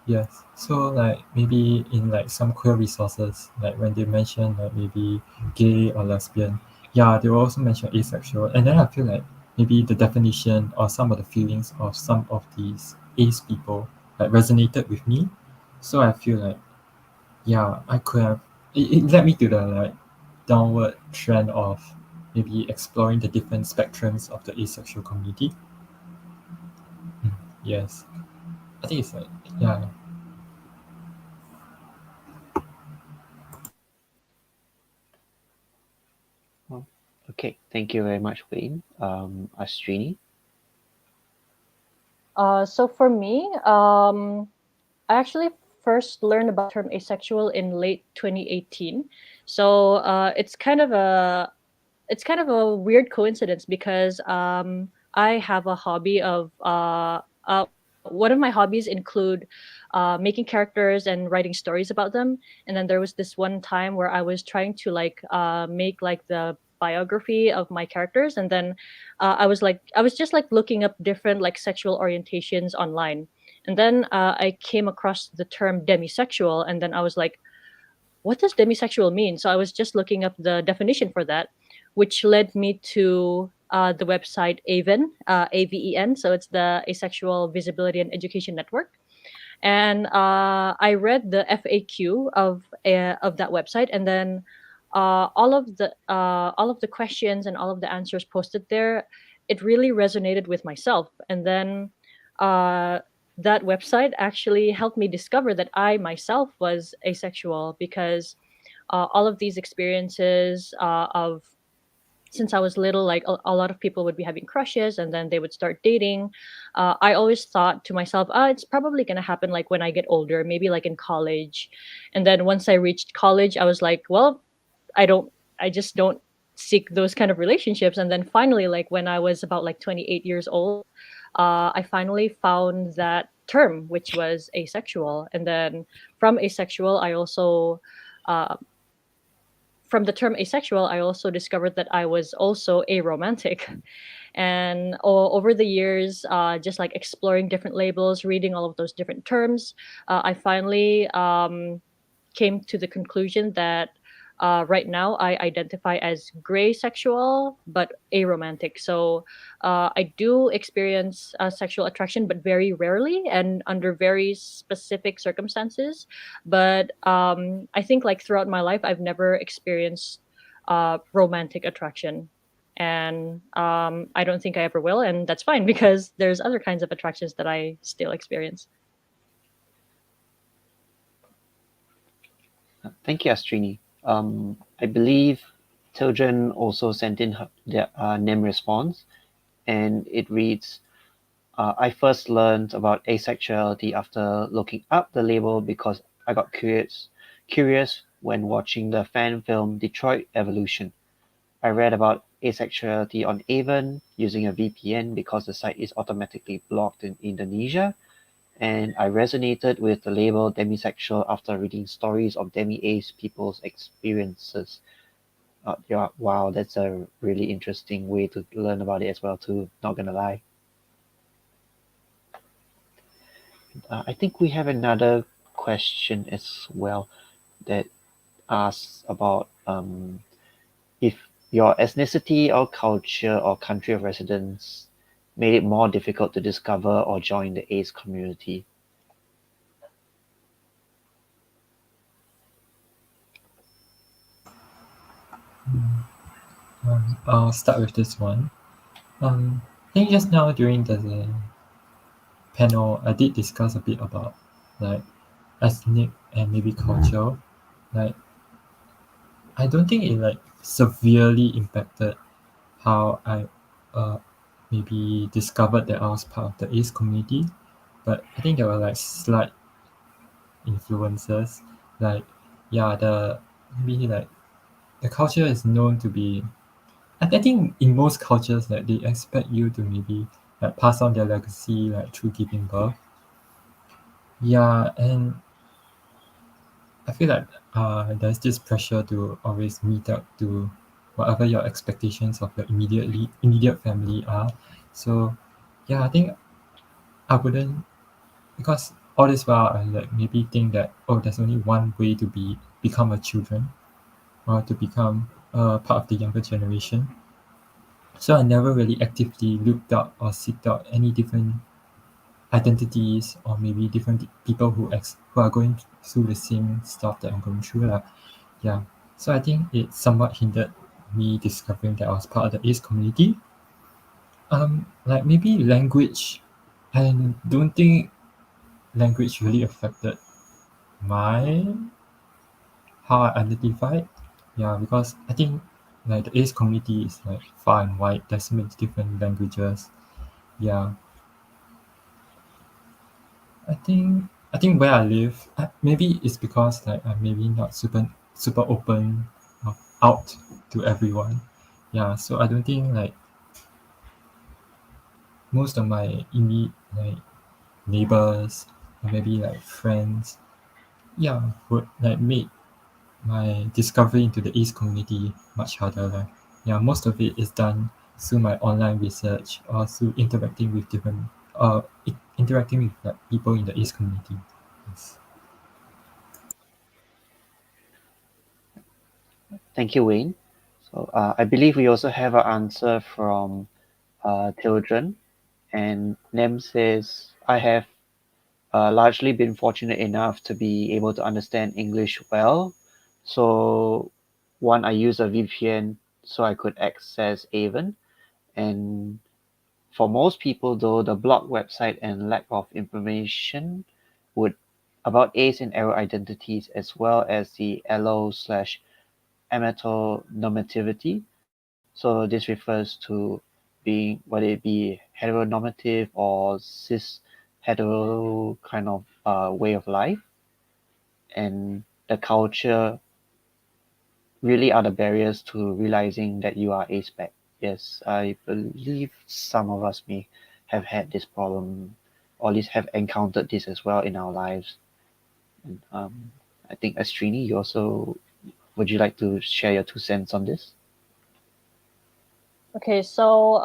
Yes. So like maybe in like some queer resources, like when they mention like maybe gay or lesbian, yeah, they will also mention asexual. And then I feel like maybe the definition or some of the feelings of some of these ace people like resonated with me. So I feel like yeah, I could have it led me to the like downward trend of maybe exploring the different spectrums of the asexual community. Yes. I think it's like yeah. Well, okay, thank you very much, Wayne. Astrini. So for me, I actually first learned about the term asexual in late 2018. So it's kind of a weird coincidence because I have a hobby of one of my hobbies include making characters and writing stories about them. And then there was this one time where I was trying to like make like the biography of my characters, and then I was just like looking up different like sexual orientations online, and then I came across the term demisexual, and then I was like, what does demisexual mean? So I was just looking up the definition for that, which led me to the website AVEN, AVEN. So it's the Asexual Visibility and Education Network. And I read the FAQ of that website, and then all of the questions and all of the answers posted there, it really resonated with myself. And then uh, that website actually helped me discover that I myself was asexual, because all of these experiences of since I was little, like a lot of people would be having crushes and then they would start dating. I always thought to myself, it's probably going to happen like when I get older, maybe like in college. And then once I reached college, I was like, well, I don't, I just don't seek those kind of relationships. And then finally, like when I was about like 28 years old, I finally found that term, which was asexual. And then from asexual, I also uh, from the term asexual, I also discovered that I was also aromantic. And over the years, just like exploring different labels, reading all of those different terms, I finally came to the conclusion that right now I identify as gray sexual but aromantic. So I do experience sexual attraction, but very rarely and under very specific circumstances. But I think like throughout my life, I've never experienced romantic attraction. And I don't think I ever will, and that's fine because there's other kinds of attractions that I still experience. Thank you, Astrini. I believe children also sent in their name response, and it reads, I first learned about asexuality after looking up the label because I got curious when watching the fan film Detroit Evolution. I read about asexuality on Avon using a VPN because the site is automatically blocked in Indonesia, and I resonated with the label demisexual after reading stories of demi-ace people's experiences. Yeah, wow, that's a really interesting way to learn about it as well too, not gonna lie. I think we have another question as well that asks about if your ethnicity or culture or country of residence made it more difficult to discover or join the ace community. I'll start with this one. I think just now during the panel, I did discuss a bit about like ethnic and maybe culture. Like, I don't think it like severely impacted how I uh, maybe discovered that I was part of the ace community, but I think there were like slight influences. Like, yeah, the maybe like the culture is known to be. I think in most cultures, like they expect you to maybe like pass on their legacy like through giving birth. Yeah, and I feel like there's this pressure to always meet up to whatever your expectations of your immediate family are. So yeah, I think I wouldn't, because all this while I like maybe think that, oh, there's only one way to become a children or to become part of the younger generation. So I never really actively looked up or seeked out any different identities or maybe different people who are going through the same stuff that I'm going through lah. Yeah. So I think it somewhat hindered me discovering that I was part of the ace community. Like maybe language, I don't think language really affected my how I identified. Yeah, because I think like the ace community is like far and wide. There's so many different languages. Yeah, I think where I live, maybe it's because like I'm maybe not super open out to everyone. Yeah, so I don't think like most of my immediate like neighbors or maybe like friends, yeah, would like make my discovery into the ace community much harder. Like, yeah, most of it is done through my online research or through interacting with like people in the ace community. Yes. Thank you, Wayne. So I believe we also have an answer from children, and Nem says, I have largely been fortunate enough to be able to understand English well. So, one, I use a VPN so I could access Avon. And for most people, though, the blocked website and lack of information would about ACE and error identities, as well as the allo/amatonormativity. So this refers to being whether it be heteronormative or cis hetero kind of way of life, and the culture really are the barriers to realizing that you are aspec. Yes, I believe some of us may have had this problem at least have encountered this as well in our lives. And, I think Astrini, you also would you like to share your 2 cents on this? Okay, so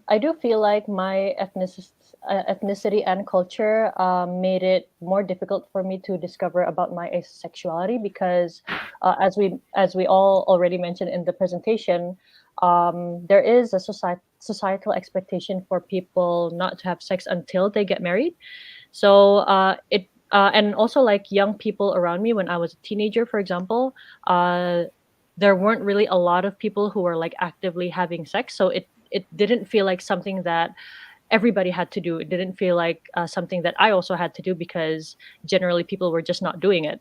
I do feel like my ethnicity and culture made it more difficult for me to discover about my asexuality because, as we all already mentioned in the presentation, there is a societal expectation for people not to have sex until they get married. So it and also like young people around me when I was a teenager, for example, there weren't really a lot of people who were like actively having sex. So it didn't feel like something that everybody had to do. It didn't feel like something that I also had to do because generally people were just not doing it.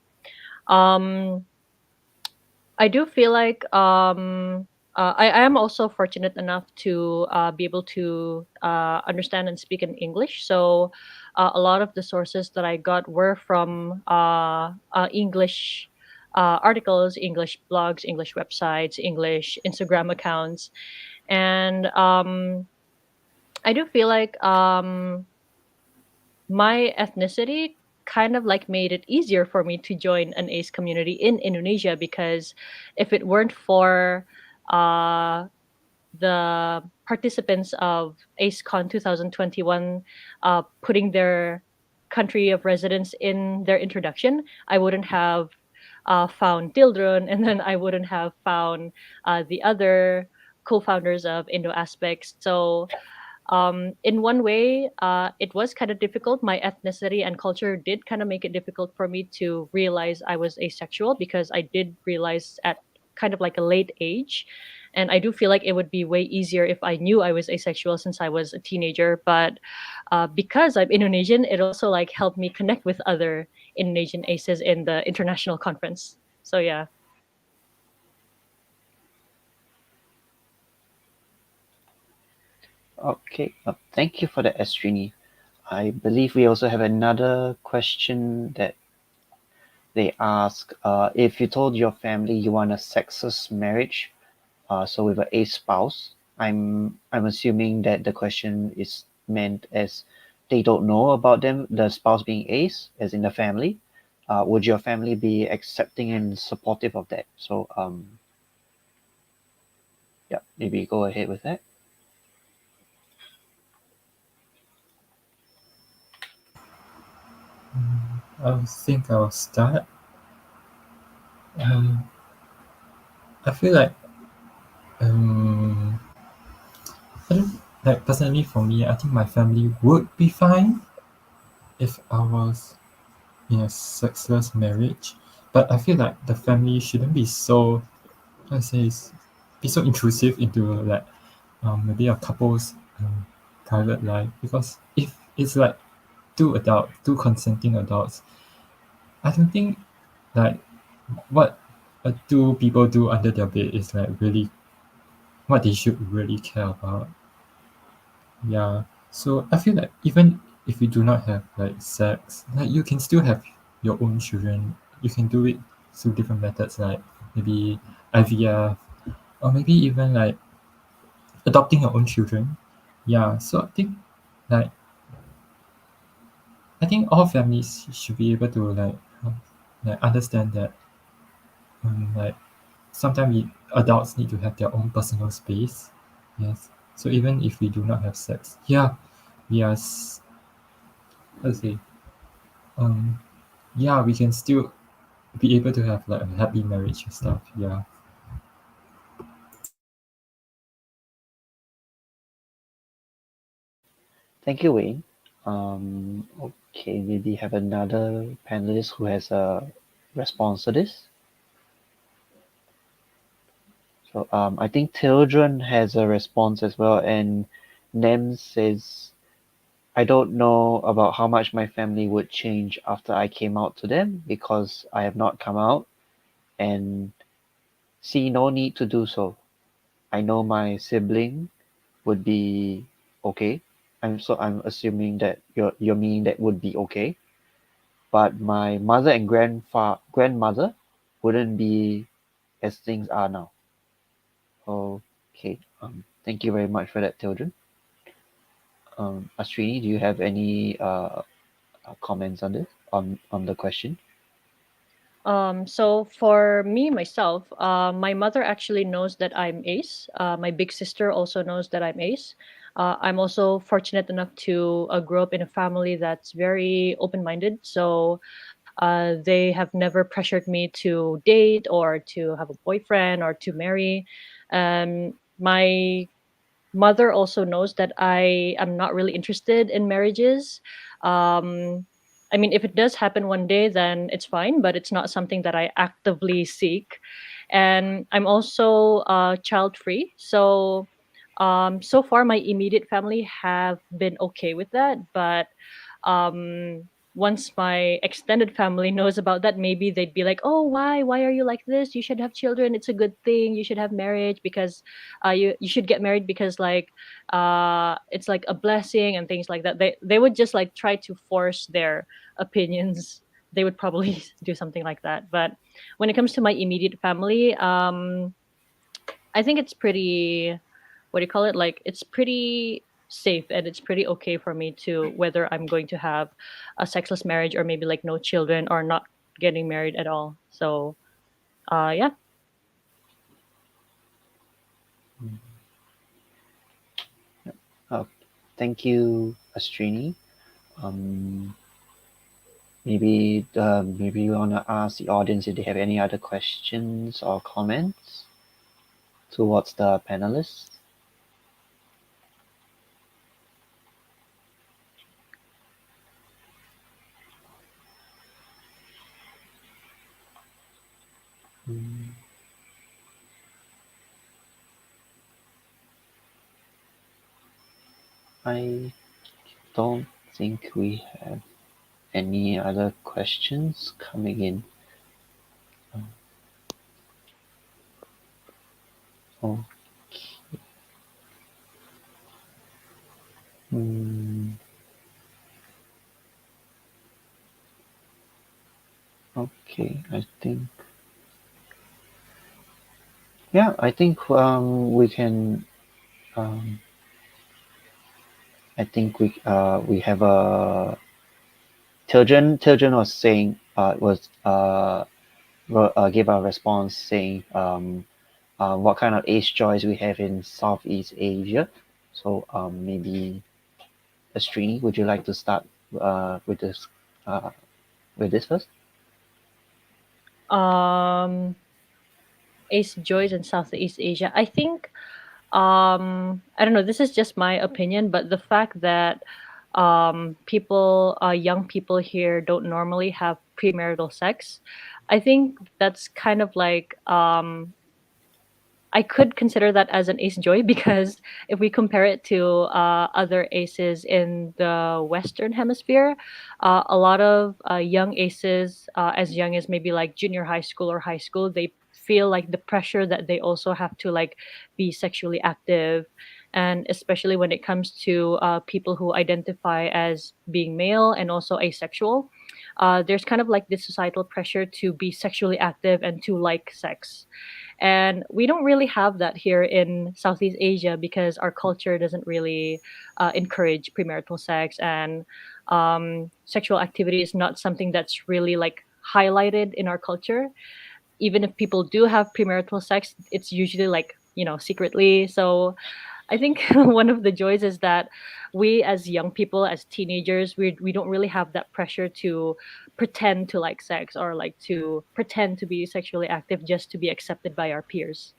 Um, I do feel like I am also fortunate enough to be able to understand and speak in English. So a lot of the sources that I got were from English articles, English blogs, English websites, English Instagram accounts, and I do feel like my ethnicity kind of like made it easier for me to join an ace community in Indonesia because if it weren't for uh, the participants of AceCon 2021 putting their country of residence in their introduction, I wouldn't have found Dildrun, and then I wouldn't have found the other co-founders of Indo Aspects. So in one way, it was kind of difficult. My ethnicity and culture did kind of make it difficult for me to realize I was asexual because I did realize at kind of like a late age. And I do feel like it would be way easier if I knew I was asexual since I was a teenager. But because I'm Indonesian, it also like helped me connect with other Indonesian aces in the international conference. So yeah. Okay, thank you for the Astrini. I believe we also have another question that they ask if you told your family you want a sexless marriage, so with a spouse. I'm assuming that the question is meant as they don't know about them, the spouse being ace, as in the family. Would your family be accepting and supportive of that? So yeah, maybe go ahead with that. I think I'll start. Um, I feel like um, I don't like personally for me. I think my family would be fine if I was in a sexless marriage, but I feel like the family shouldn't be so, how to say, be so intrusive into like maybe a couple's private life, because if it's like two consenting adults, I don't think like what two people do under their bed is like really what they should really care about. Yeah. So I feel like even if you do not have like sex, like you can still have your own children. You can do it through different methods like maybe IVF, or maybe even like adopting your own children. Yeah. So like I think all families should be able to like understand that like sometimes adults need to have their own personal space. Yes. So even if we do not have sex, yeah, we are how to say um yeah, we can still be able to have like a happy marriage and stuff. Yeah. Thank you, Wayne. Okay, maybe have another panelist who has a response to this. So I think Tildren has a response as well, and Nem says, I don't know about how much my family would change after I came out to them because I have not come out and see no need to do so. I know my sibling would be okay. I'm assuming that you're meaning that would be okay. But my mother and grandmother wouldn't be as things are now. Okay. Thank you very much for that, children. Ashwini, do you have any comments on this on the question? So for me myself, my mother actually knows that I'm ace. My big sister also knows that I'm ace. I'm also fortunate enough to grow up in a family that's very open-minded. So they have never pressured me to date or to have a boyfriend or to marry. My mother also knows that I am not really interested in marriages. Um, I mean, if it does happen one day, then it's fine, but it's not something that I actively seek. And I'm also child free. So, so far, my immediate family have been okay with that. But once my extended family knows about that, maybe they'd be like, "Oh, why? Why are you like this? You should have children. It's a good thing. You should have marriage because you should get married because like it's like a blessing and things like that." They would just like try to force their opinions. They would probably do something like that. But when it comes to my immediate family, I think it's pretty, what do you call it? Like it's pretty safe and it's pretty okay for me to whether I'm going to have a sexless marriage or maybe like no children or not getting married at all. So yeah. Uh, Thank you, Astrini. Um, maybe you wanna ask the audience if they have any other questions or comments towards the panelists. Mm, I don't think we have any other questions coming in. Oh, mm, okay. I think we can. Um, I think we have a Tilden was saying gave a response saying what kind of age joys we have in Southeast Asia. So maybe Astrini, would you like to start uh, with this first? Um Ace Joys in Southeast Asia. I think I don't know, this is just my opinion, but the fact that young people here don't normally have premarital sex, I think that's kind of like I could consider that as an ace joy because if we compare it to other aces in the Western Hemisphere, a lot of young aces, as young as maybe like junior high school or high school, they feel like the pressure that they also have to like be sexually active. And especially when it comes to people who identify as being male and also asexual, there's kind of like this societal pressure to be sexually active and to like sex, and we don't really have that here in Southeast Asia because our culture doesn't really encourage premarital sex, and sexual activity is not something that's really like highlighted in our culture. Even if people do have premarital sex, it's usually like, secretly. So I think one of the joys is that we as young people, as teenagers, we don't really have that pressure to pretend to like sex or like to pretend to be sexually active just to be accepted by our peers.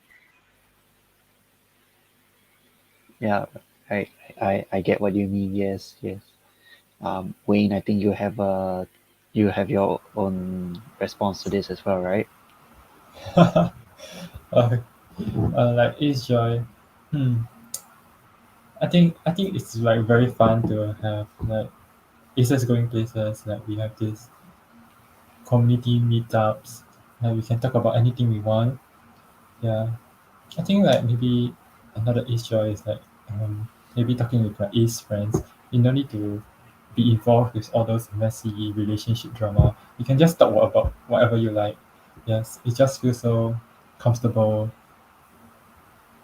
Yeah, I, I get what you mean. Yes, yes. Wayne, I think you have your own response to this as well, right? uh, like Ace Joy. Hmm. I think it's like very fun to have like aces going places. Like we have this community meetups. Like we can talk about anything we want. Yeah. I think like maybe another ace joy is like maybe talking with my ace friends. You don't need to be involved with all those messy relationship drama. You can just talk about whatever you like. Yes, it just feels so comfortable.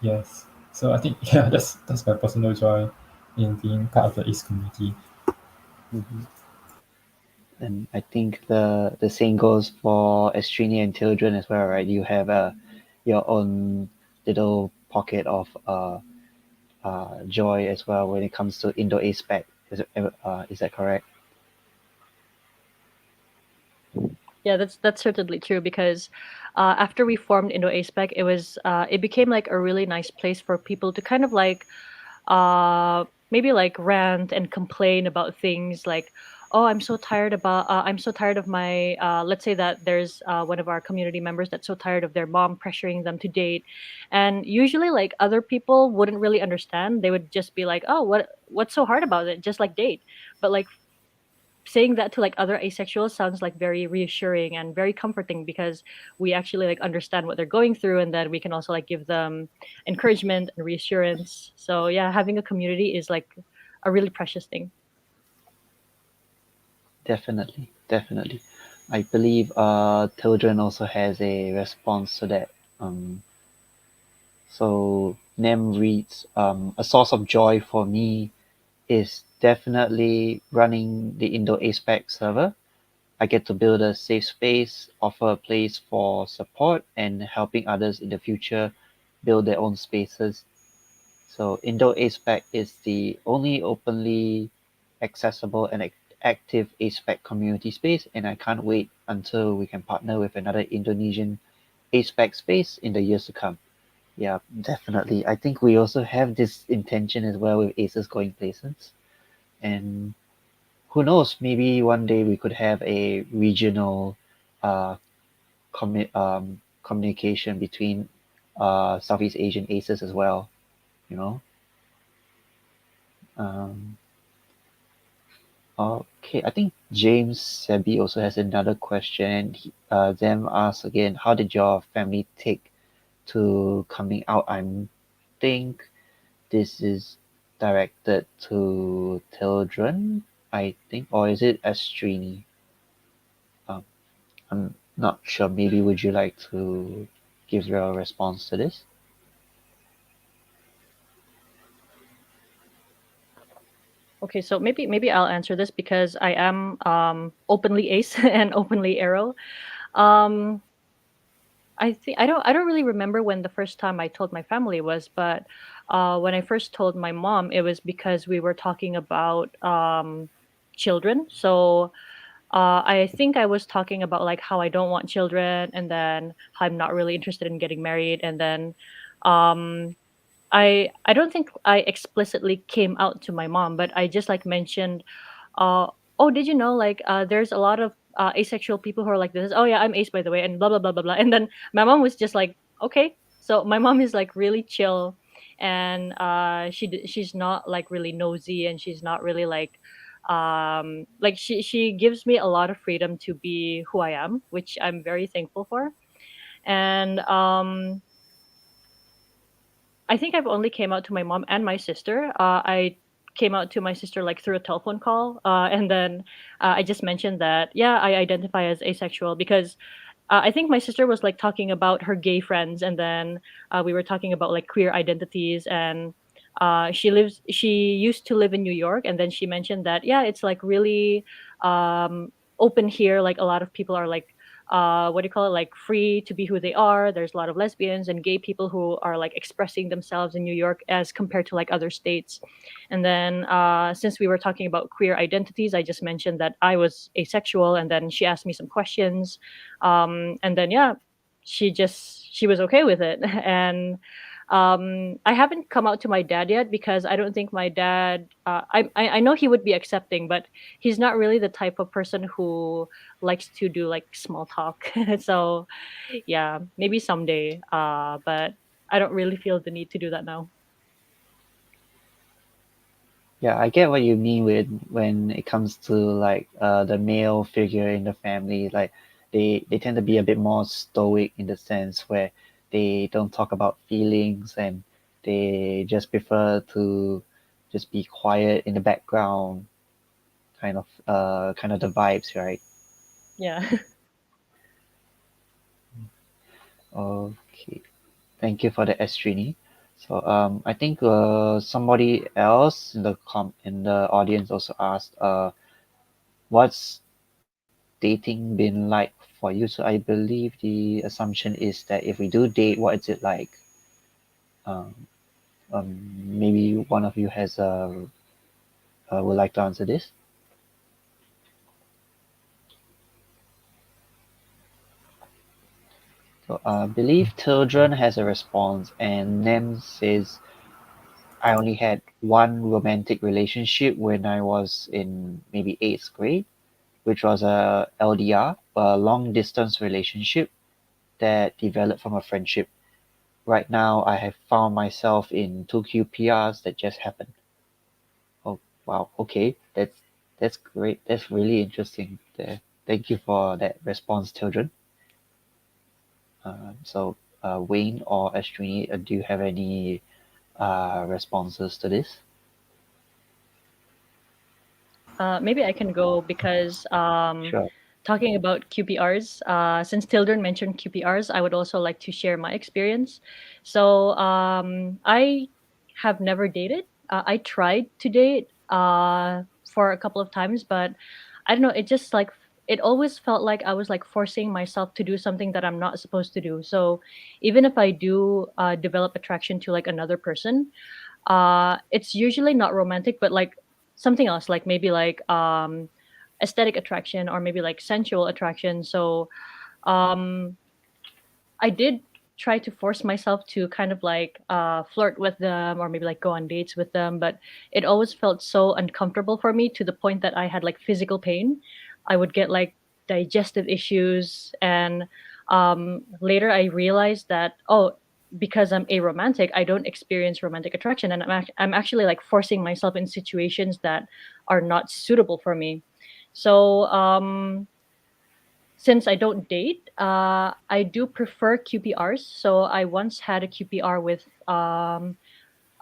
Yes. So I think yeah, that's my personal joy. in being part of the Ace community. Mhm. And I think the same goes for Estrini and Tildren as well, right? You have your own little pocket of joy as well when it comes to Indo ASPEC. Is that correct? Yeah, that's certainly true because after we formed Indo ASPEC, it became like a really nice place for people to kind of like maybe like rant and complain about things like, oh, I'm so tired of my let's say that there's one of our community members that's so tired of their mom pressuring them to date, and usually like other people wouldn't really understand. They would just be like, oh, what's so hard about it? Just like date. But like saying that to like other asexuals sounds like very reassuring and very comforting because we actually like understand what they're going through, and then we can also like give them encouragement and reassurance. So yeah, having a community is like a really precious thing. Definitely, definitely. I believe Tildren also has a response to that. So Nem reads, a source of joy for me is definitely running the Indo ASPEC server. I get to build a safe space, offer a place for support, and helping others in the future build their own spaces. So Indo ASPEC is the only openly accessible and active ASPEC community space, and I can't wait until we can partner with another Indonesian ASPEC space in the years to come. Yeah, definitely. I think we also have this intention as well with Aces Going Places. And who knows, maybe one day we could have a regional uh, communication between Southeast Asian Aces as well, you know? Um, okay, I think James Sebi also has another question. Them asks again, how did your family take to coming out? I think this is directed to children, I think, or is it Astrini? Um, I'm not sure. Maybe would you like to give your response to this? Okay, so maybe I'll answer this because I am openly ace and openly arrow. um I don't really remember when the first time I told my family was, but when I first told my mom, it was because we were talking about children. So I think I was talking about like how I don't want children, and then how I'm not really interested in getting married, and then um, I don't think I explicitly came out to my mom, but I just like mentioned, uh, oh, did you know like there's a lot of asexual people who are like this. Oh yeah, I'm ace by the way, and blah blah blah blah blah. And then my mom was just like, okay. So my mom is like really chill, and she's not like really nosy, and she's not really like she gives me a lot of freedom to be who I am, which I'm very thankful for. And I think I've only came out to my mom and my sister. I came out to my sister like through a telephone call, and then I just mentioned that yeah, I identify as asexual because I think my sister was like talking about her gay friends, and then we were talking about like queer identities, and she used to live in New York, and then she mentioned that yeah, it's like really open here. Like a lot of people are like what do you call it, like free to be who they are. There's a lot of lesbians and gay people who are like expressing themselves in New York as compared to like other states. And then since we were talking about queer identities, I just mentioned that I was asexual, and then she asked me some questions, and then yeah, she was okay with it. And I haven't come out to my dad yet because I don't think my dad I know he would be accepting, but he's not really the type of person who likes to do like small talk. So yeah, maybe someday, but I don't really feel the need to do that now. Yeah, I get what you mean with when it comes to like the male figure in the family. Like they tend to be a bit more stoic in the sense where they don't talk about feelings, and they just prefer to just be quiet in the background, kind of the vibes, right? Yeah. Okay. Thank you for the Estrini. So I think somebody else in the audience also asked, what's dating been like for you? So I believe the assumption is that if we do date, what is it like? Um, Maybe one of you has would like to answer this. So I believe children has a response, and Nem says I only had one romantic relationship when I was in maybe eighth grade, which was a LDR, a long distance relationship that developed from a friendship. Right now, I have found myself in two QPRs that just happened. Oh wow, okay, that's great. That's really interesting. There. Thank you for that response, children. Wayne or Ashwini, do you have any responses to this? Maybe I can go because Sure. talking about QPRs, since Tildren mentioned QPRs, I would also like to share my experience. So I have never dated. I tried to date for a couple of times, but I don't know. It just like it always felt like I was like forcing myself to do something that I'm not supposed to do. So even if I do develop attraction to like another person, it's usually not romantic, but like something else, like maybe like aesthetic attraction or maybe like sensual attraction. So um I did try to force myself to kind of like flirt with them or maybe like go on dates with them, but it always felt so uncomfortable for me to the point that I had like physical pain. I would get like digestive issues, and later I realized that, oh, because I'm aromantic, I don't experience romantic attraction, and I'm actually like forcing myself in situations that are not suitable for me. So since I don't date, I do prefer QPRs. So I once had a QPR with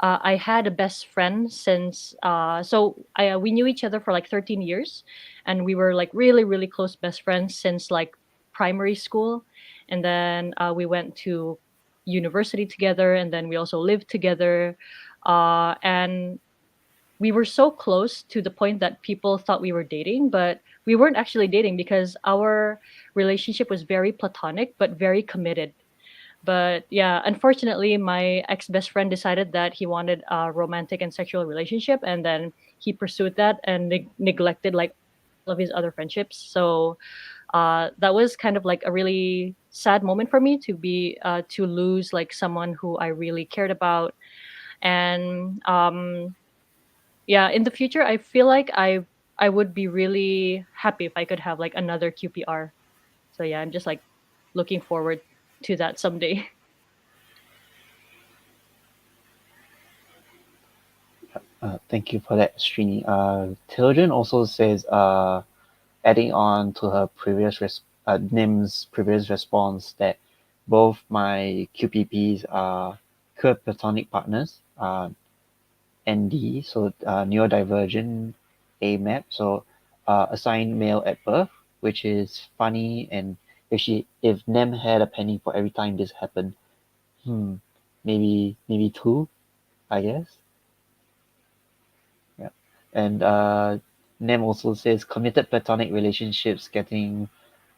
I had a best friend since we knew each other for like 13 years, and we were like really really close best friends since like primary school, and then we went to university together, and then we also lived together, and we were so close to the point that people thought we were dating, but we weren't actually dating because our relationship was very platonic but very committed. But yeah, unfortunately, my ex best friend decided that he wanted a romantic and sexual relationship, and then he pursued that and neglected like all of his other friendships. So that was kind of like a really sad moment for me to be to lose like someone who I really cared about. And yeah, in the future, I feel like I would be really happy if I could have like another QPR. So yeah, I'm just like looking forward to that someday. Thank you for that, Srini. Children also says, adding on to her Nim's previous response, that both my QPPs are queer platonic partners, ND, so neurodivergent AMAP, so assigned male at birth, which is funny. And if Nem had a penny for every time this happened, hmm, maybe two, I guess. Yeah. And Nem also says committed platonic relationships getting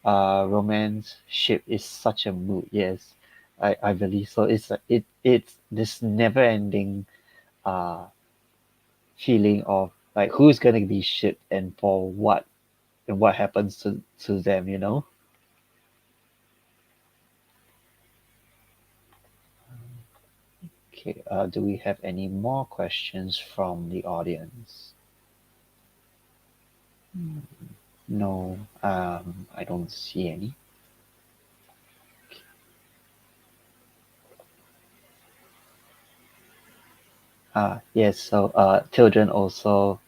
romance ship is such a mood. Yes, I believe so. It's this never ending uh feeling of like who's gonna be shipped and for what, and what happens to them, you know. Okay, do we have any more questions from the audience? No, I don't see any. Yes, so children also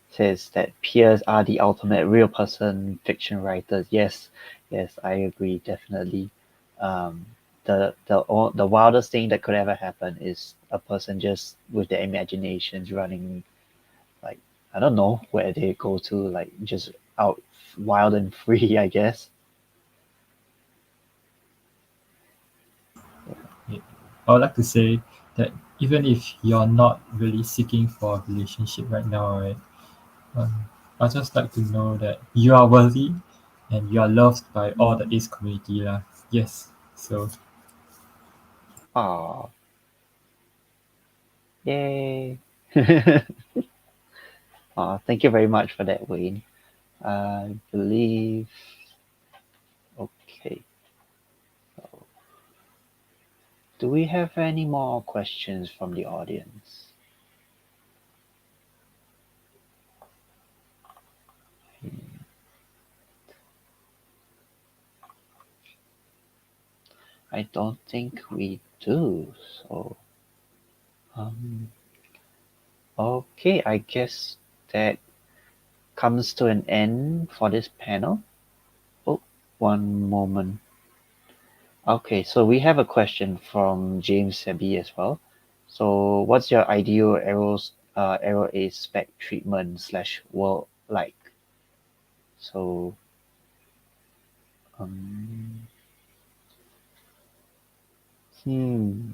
says that peers are the ultimate real person fiction writers. Yes, yes, I agree definitely. Um, the wildest thing that could ever happen is a person just with their imaginations running, like I don't know where they go to, like just out wild and free, I guess. Yeah. I would like to say that even if you're not really seeking for a relationship right now, right? Um, I just like to know that you are worthy and you are loved by all the ace community lah. Yes. So Ah, yay. Thank you very much for that, Wayne. I believe. Okay. Do we have any more questions from the audience? I don't think we do. So, um, okay, I guess that comes to an end for this panel. Oh, one moment. Okay, so we have a question from James Sebi as well. So, what's your ideal Aero A spec treatment slash world like? So, um, hmm,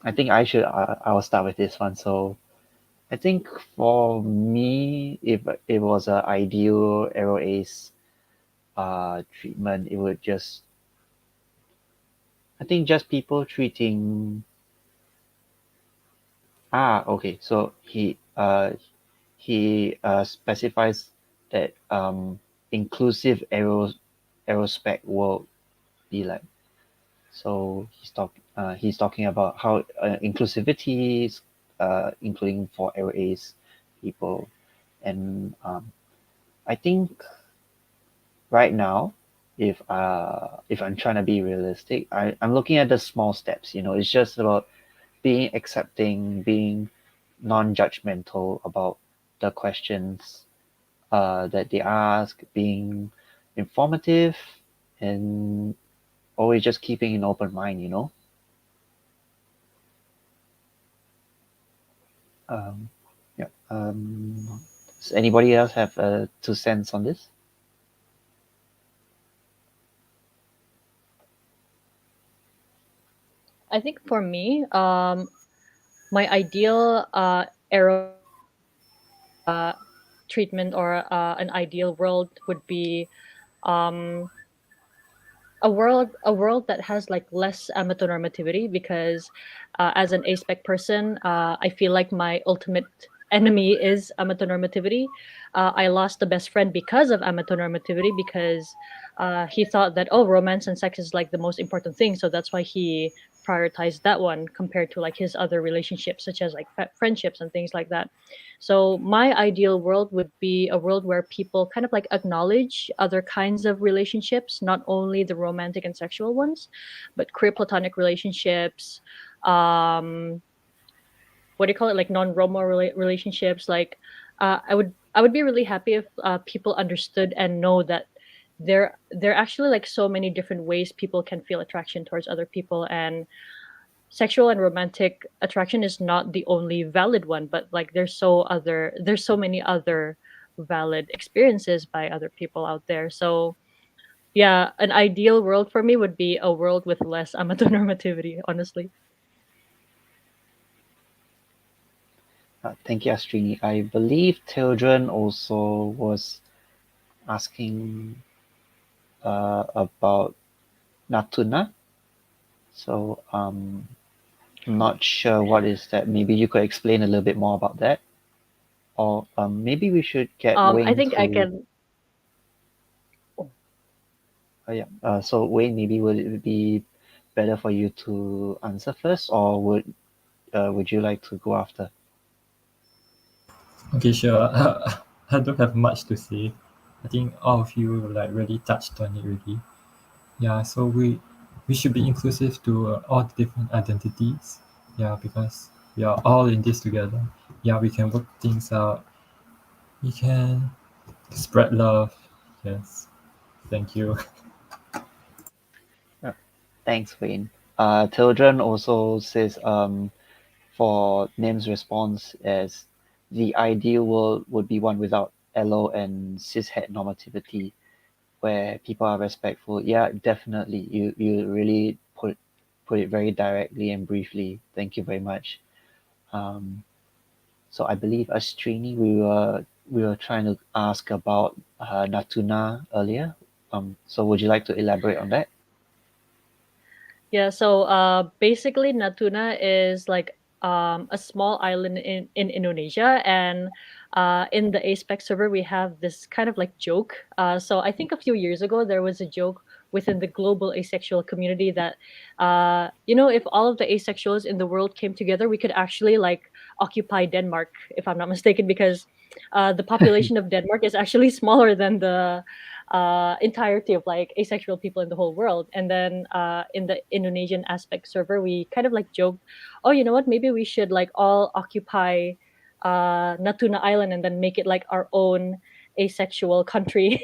I think I'll start with this one. So, I think for me, if it was an ideal Aero Ace treatment, it would just I think just people treating okay. So he specifies that inclusive aerospec will be like. So he's talking about how inclusivity is including for Aero Ace people, and I think right now, if I'm trying to be realistic, I'm looking at the small steps. It's just about being accepting, being non-judgmental about the questions that they ask, being informative, and always just keeping an open mind. Um, yeah. Does anybody else have 2 cents on this? I think for me, my ideal arrow treatment or an ideal world would be um, a world that has like less amatonormativity because as an aspec person I feel like my ultimate enemy is amatonormativity. I lost a best friend because of amatonormativity because he thought that, oh, romance and sex is like the most important thing, so that's why he prioritized that one compared to like his other relationships such as like friendships and things like that. So my ideal world would be a world where people kind of like acknowledge other kinds of relationships, not only the romantic and sexual ones, but queer platonic relationships, um, what do you call it, like non-romo relationships. Like, I would be really happy if people understood and know that there are actually like so many different ways people can feel attraction towards other people, and sexual and romantic attraction is not the only valid one, but like there's so many other valid experiences by other people out there. So yeah, an ideal world for me would be a world with less amatonormativity, honestly. Thank you, Astrini. I believe Tildren also was asking about Natuna. So I'm not sure what is that. Maybe you could explain a little bit more about that, or maybe we should get I Wayne think I to. can. Oh, Yeah. So Wayne, maybe would it be better for you to answer first, or would you like to go after? okay, sure. I don't have much to say. I think all of you like really touched on it already. Yeah, so we should be inclusive to all the different identities. Yeah, because we are all in this together. Yeah, we can work things out. We can spread love. Yes. Thank you. Uh, Thanks, Wayne. Tildren also says for Nim's response as the ideal world would be one without allo and cishet normativity, where people are respectful. Yeah, definitely. You really put it very directly and briefly. Thank you very much. Um, so I believe Astrini, we were trying to ask about Natuna earlier. So would you like to elaborate on that? Yeah, so basically Natuna is like a small island in Indonesia, and in the ASPEC server we have this kind of like joke. So I think a few years ago there was a joke within the global asexual community that if all of the asexuals in the world came together, we could actually like occupy Denmark, if I'm not mistaken, because the population of Denmark is actually smaller than the entirety of like asexual people in the whole world. And then in the Indonesian aspect server, we kind of like joked, oh, you know what? Maybe we should like all occupy Natuna Island and then make it like our own asexual country.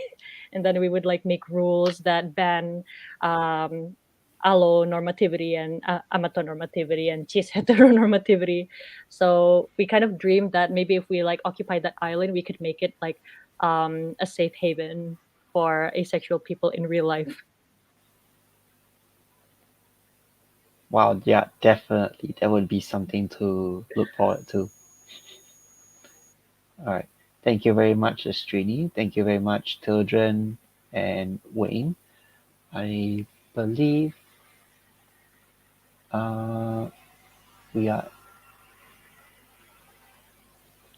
And then we would like make rules that ban um, allonormativity and amatonormativity and cis heteronormativity. So we kind of dreamed that maybe if we like occupy that island, we could make it like a safe haven for asexual people in real life. Wow, yeah, definitely. That would be something to look forward to. All right. Thank you very much, Astrini. Thank you very much, Children and Wayne. I believe uh, we are,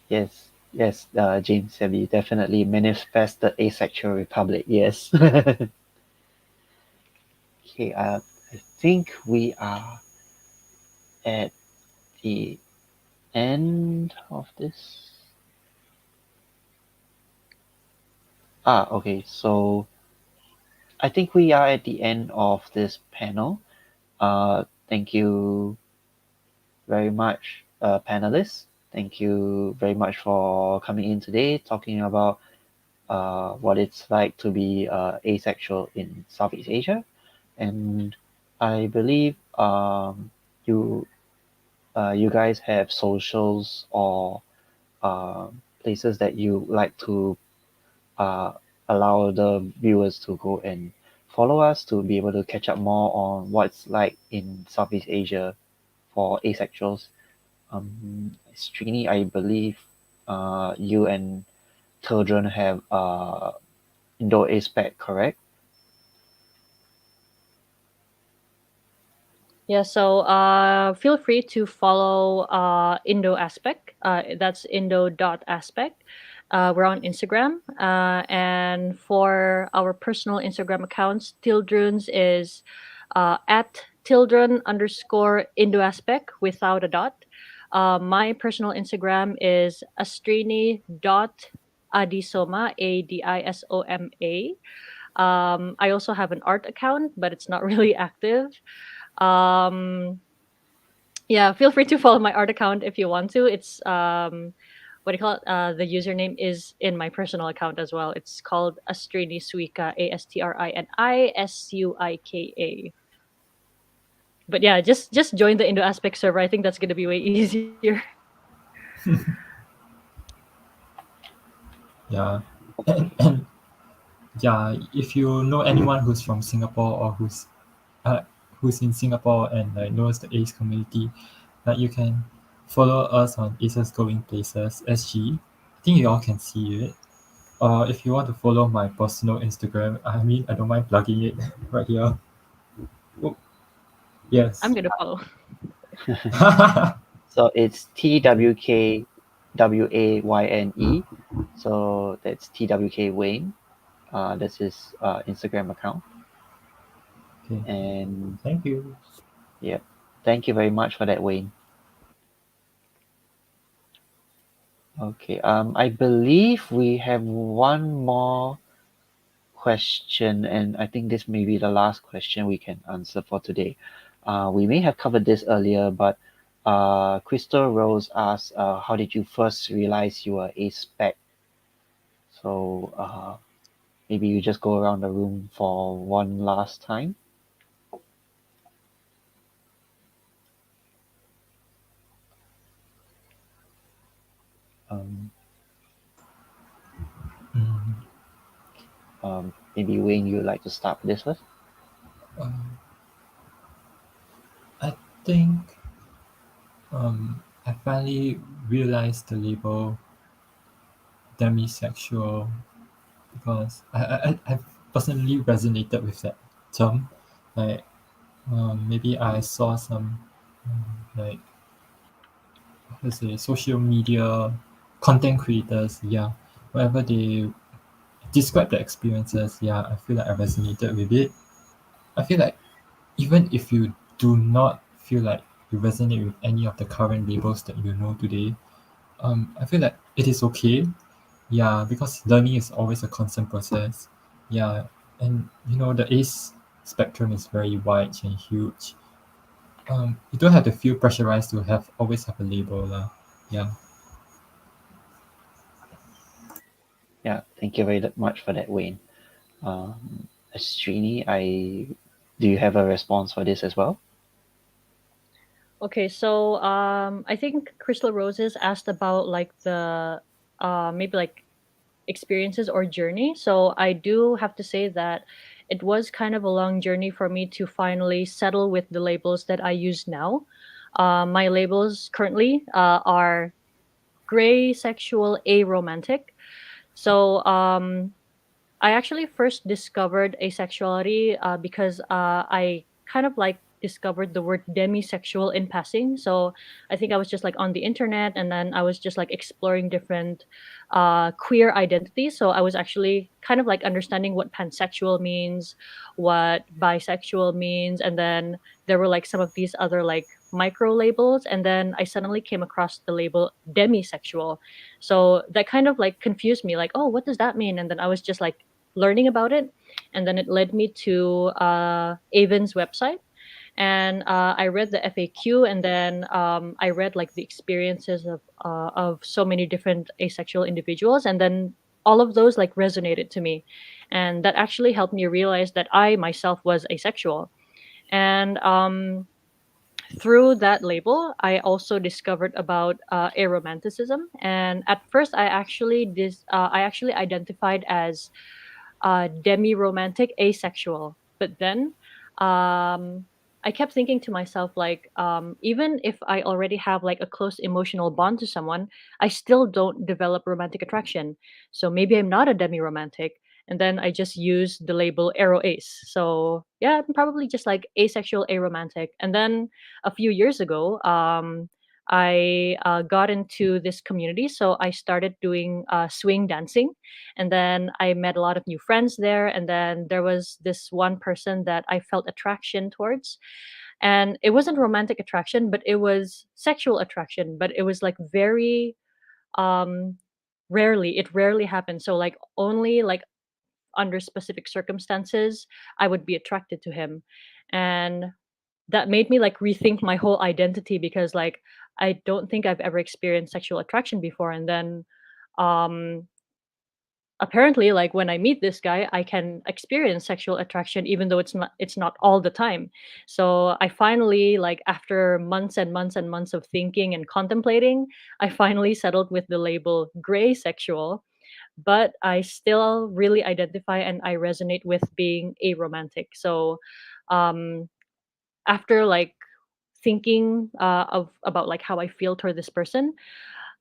yes, yes, James Sebi definitely manifested asexual republic. Yes. Okay, I think we are at the end of this. Okay, so I think we are at the end of this panel. Thank you very much, panelists. Thank you very much for coming in today, talking about what it's like to be asexual in Southeast Asia. And I believe you you guys have socials or places that you like to uh, allow the viewers to go and follow us to be able to catch up more on what's like in Southeast Asia for asexuals. Srini, I believe you and children have Indo ASPEC, correct? Yeah, so feel free to follow Indo Aspect. That's indo.aspect. We're on Instagram. And for our personal Instagram accounts, Tildrun's is at Tildrun underscore Indo Aspect without a dot. My personal Instagram is astrini dot adisoma, Adisoma. I also have an art account, but it's not really active. Um, yeah, feel free to follow my art account if you want to. It's what do you call it? The username is in my personal account as well. It's called Astrini Suika, ASTRINISUIKA. But yeah, just join the Indo Aspect server. I think that's gonna be way easier. Yeah. And yeah, if you know anyone who's from Singapore or uh, who's in Singapore and like knows the ACE community, you can follow us on ACES Going Places SG. I think you all can see it. Or if you want to follow my personal Instagram, I mean, I don't mind plugging it right here. Oh, I'm yes. gonna follow. So it's TWKWAYNE. So that's TWK Wayne. That's his Instagram account. Okay. And Thank you. yeah, thank you very much for that, Wayne. Okay, I believe we have one more question, and I think this may be the last question we can answer for today. We may have covered this earlier, but Crystal Rose asked, how did you first realize you were a spec? So maybe you just go around the room for one last time. Um, Mm, Maybe Wayne, you'd like to start with this first? um, I think I finally realized the label demisexual because I personally resonated with that term. Like maybe I saw some like how to say social media content creators, yeah, wherever they describe the experiences, yeah, I feel like I resonated with it. I feel like even if you do not feel like you resonate with any of the current labels that you know today, I feel like it is okay. Yeah, because learning is always a constant process. Yeah, and the ACE spectrum is very wide and huge. You don't have to feel pressurized to always have a label lah. Yeah. Yeah, thank you very much for that, Wayne. Srini, do you have a response for this as well? Okay, so I think Crystal Roses asked about like the maybe like experiences or journey. So I do have to say that it was kind of a long journey for me to finally settle with the labels that I use now. My labels currently are gray, sexual, aromantic. So I actually first discovered asexuality because I kind of like discovered the word demisexual in passing. So I think I was just like on the internet and then I was just like exploring different queer identities. So I was actually kind of like understanding what pansexual means, what bisexual means. And then there were like some of these other like micro labels. And then I suddenly came across the label demisexual. So that kind of like confused me like, oh, what does that mean? And then I was just like learning about it, and then it led me to Avon's website, and I read the FAQ, and then I read like the experiences of so many different asexual individuals, and then all of those like resonated to me, and that actually helped me realize that I myself was asexual, and through that label, I also discovered about aromanticism, and at first, I actually identified as demi-romantic asexual. But then I kept thinking to myself, like, even if I already have like a close emotional bond to someone, I still don't develop romantic attraction. So maybe I'm not a demi-romantic. And then I just use the label aro ace. So yeah, I'm probably just like asexual aromantic. And then a few years ago, I got into this community. So I started doing swing dancing, and then I met a lot of new friends there, and then there was this one person that I felt attraction towards, and it wasn't romantic attraction, but it was sexual attraction, but it was like very um it rarely happened. So like only like under specific circumstances I would be attracted to him, and that made me like rethink my whole identity, because like I don't think I've ever experienced sexual attraction before. And then um apparently, like when I meet this guy, I can experience sexual attraction even though it's not all the time. So I finally, like after months and months and months of thinking and contemplating, I finally settled with the label gray sexual, but I still really identify and I resonate with being aromantic. So um after like thinking of about like how I feel toward this person,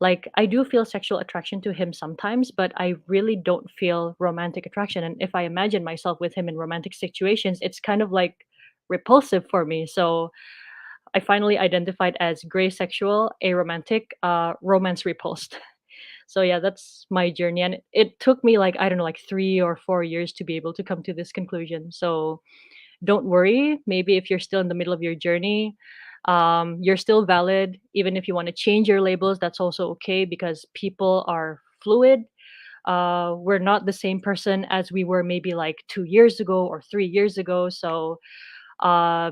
like I do feel sexual attraction to him sometimes, but I really don't feel romantic attraction. And if I imagine myself with him in romantic situations, it's kind of like repulsive for me. So I finally identified as gray sexual, aromantic, romance repulsed. So yeah, that's my journey, and it took me like I don't know, like 3 or 4 years to be able to come to this conclusion. So don't worry. Maybe if you're still in the middle of your journey, you're still valid. Even if you want to change your labels, that's also okay, because people are fluid. We're not the same person as we were maybe like 2 years ago or 3 years ago. So uh,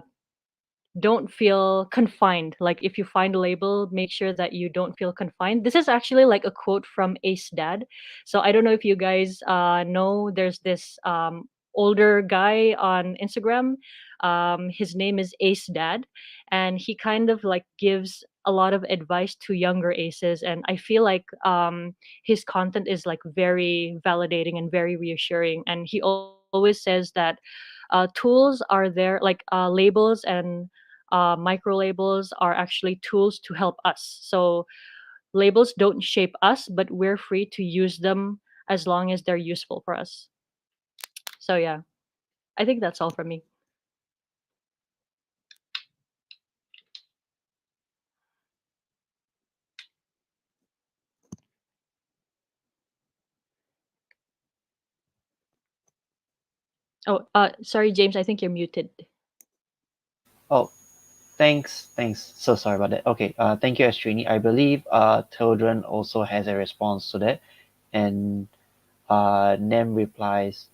don't feel confined. Like if you find a label, make sure that you don't feel confined. This is actually like a quote from Ace Dad. So I don't know if you guys know, there's this older guy on Instagram. His name is Ace Dad, and he kind of like gives a lot of advice to younger aces. And I feel like his content is like very validating and very reassuring. And he always says that tools are there, like labels and micro labels are actually tools to help us. So labels don't shape us, but we're free to use them as long as they're useful for us. So yeah, I think that's all from me. Oh, sorry, James. I think you're muted. Oh, thanks. So sorry about that. Okay, thank you, Astrini. I believe Tildren also has a response to that, and Nem replies,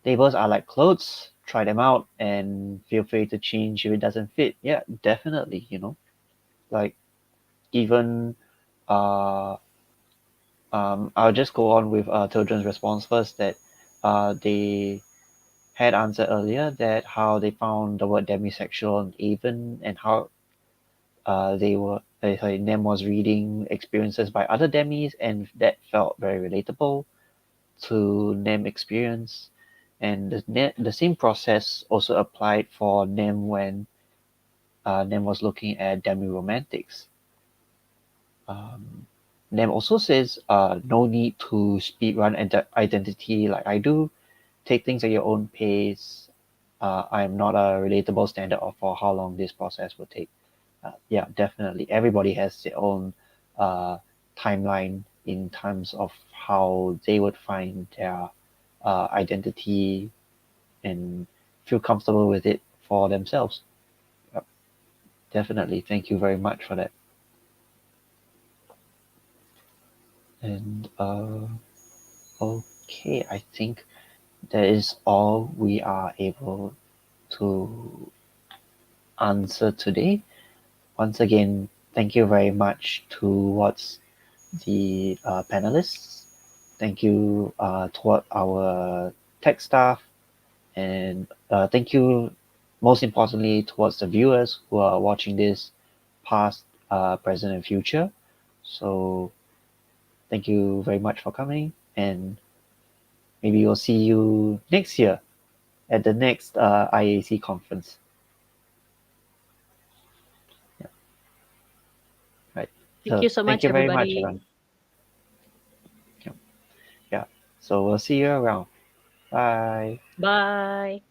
labels are like clothes. Try them out and feel free to change if it doesn't fit. Yeah, definitely. Like even uh, I'll just go on with Tildren's response first. That they had answered earlier that how they found the word demisexual and even and how sorry, Nem was reading experiences by other demis and that felt very relatable to Nem experience. And the same process also applied for Nem when Nem was looking at demi romantics. Um, Nem also says no need to speed run identity like I do. Take things at your own pace. I'm not a relatable standard of for how long this process will take. Yeah, definitely. Everybody has their own uh, timeline in terms of how they would find their identity and feel comfortable with it for themselves. Yep, definitely. Thank you very much for that. And okay, I think that is all we are able to answer today. Once again, thank you very much towards the panelists. Thank you toward our tech staff, and thank you most importantly towards the viewers who are watching this past, present, and future. So thank you very much for coming, and maybe we'll see you next year at the next IAC conference. Yeah, right. Thank So you so thank much, you very much, everybody. everyone. Yeah. Yeah. So we'll see you around. Bye. Bye.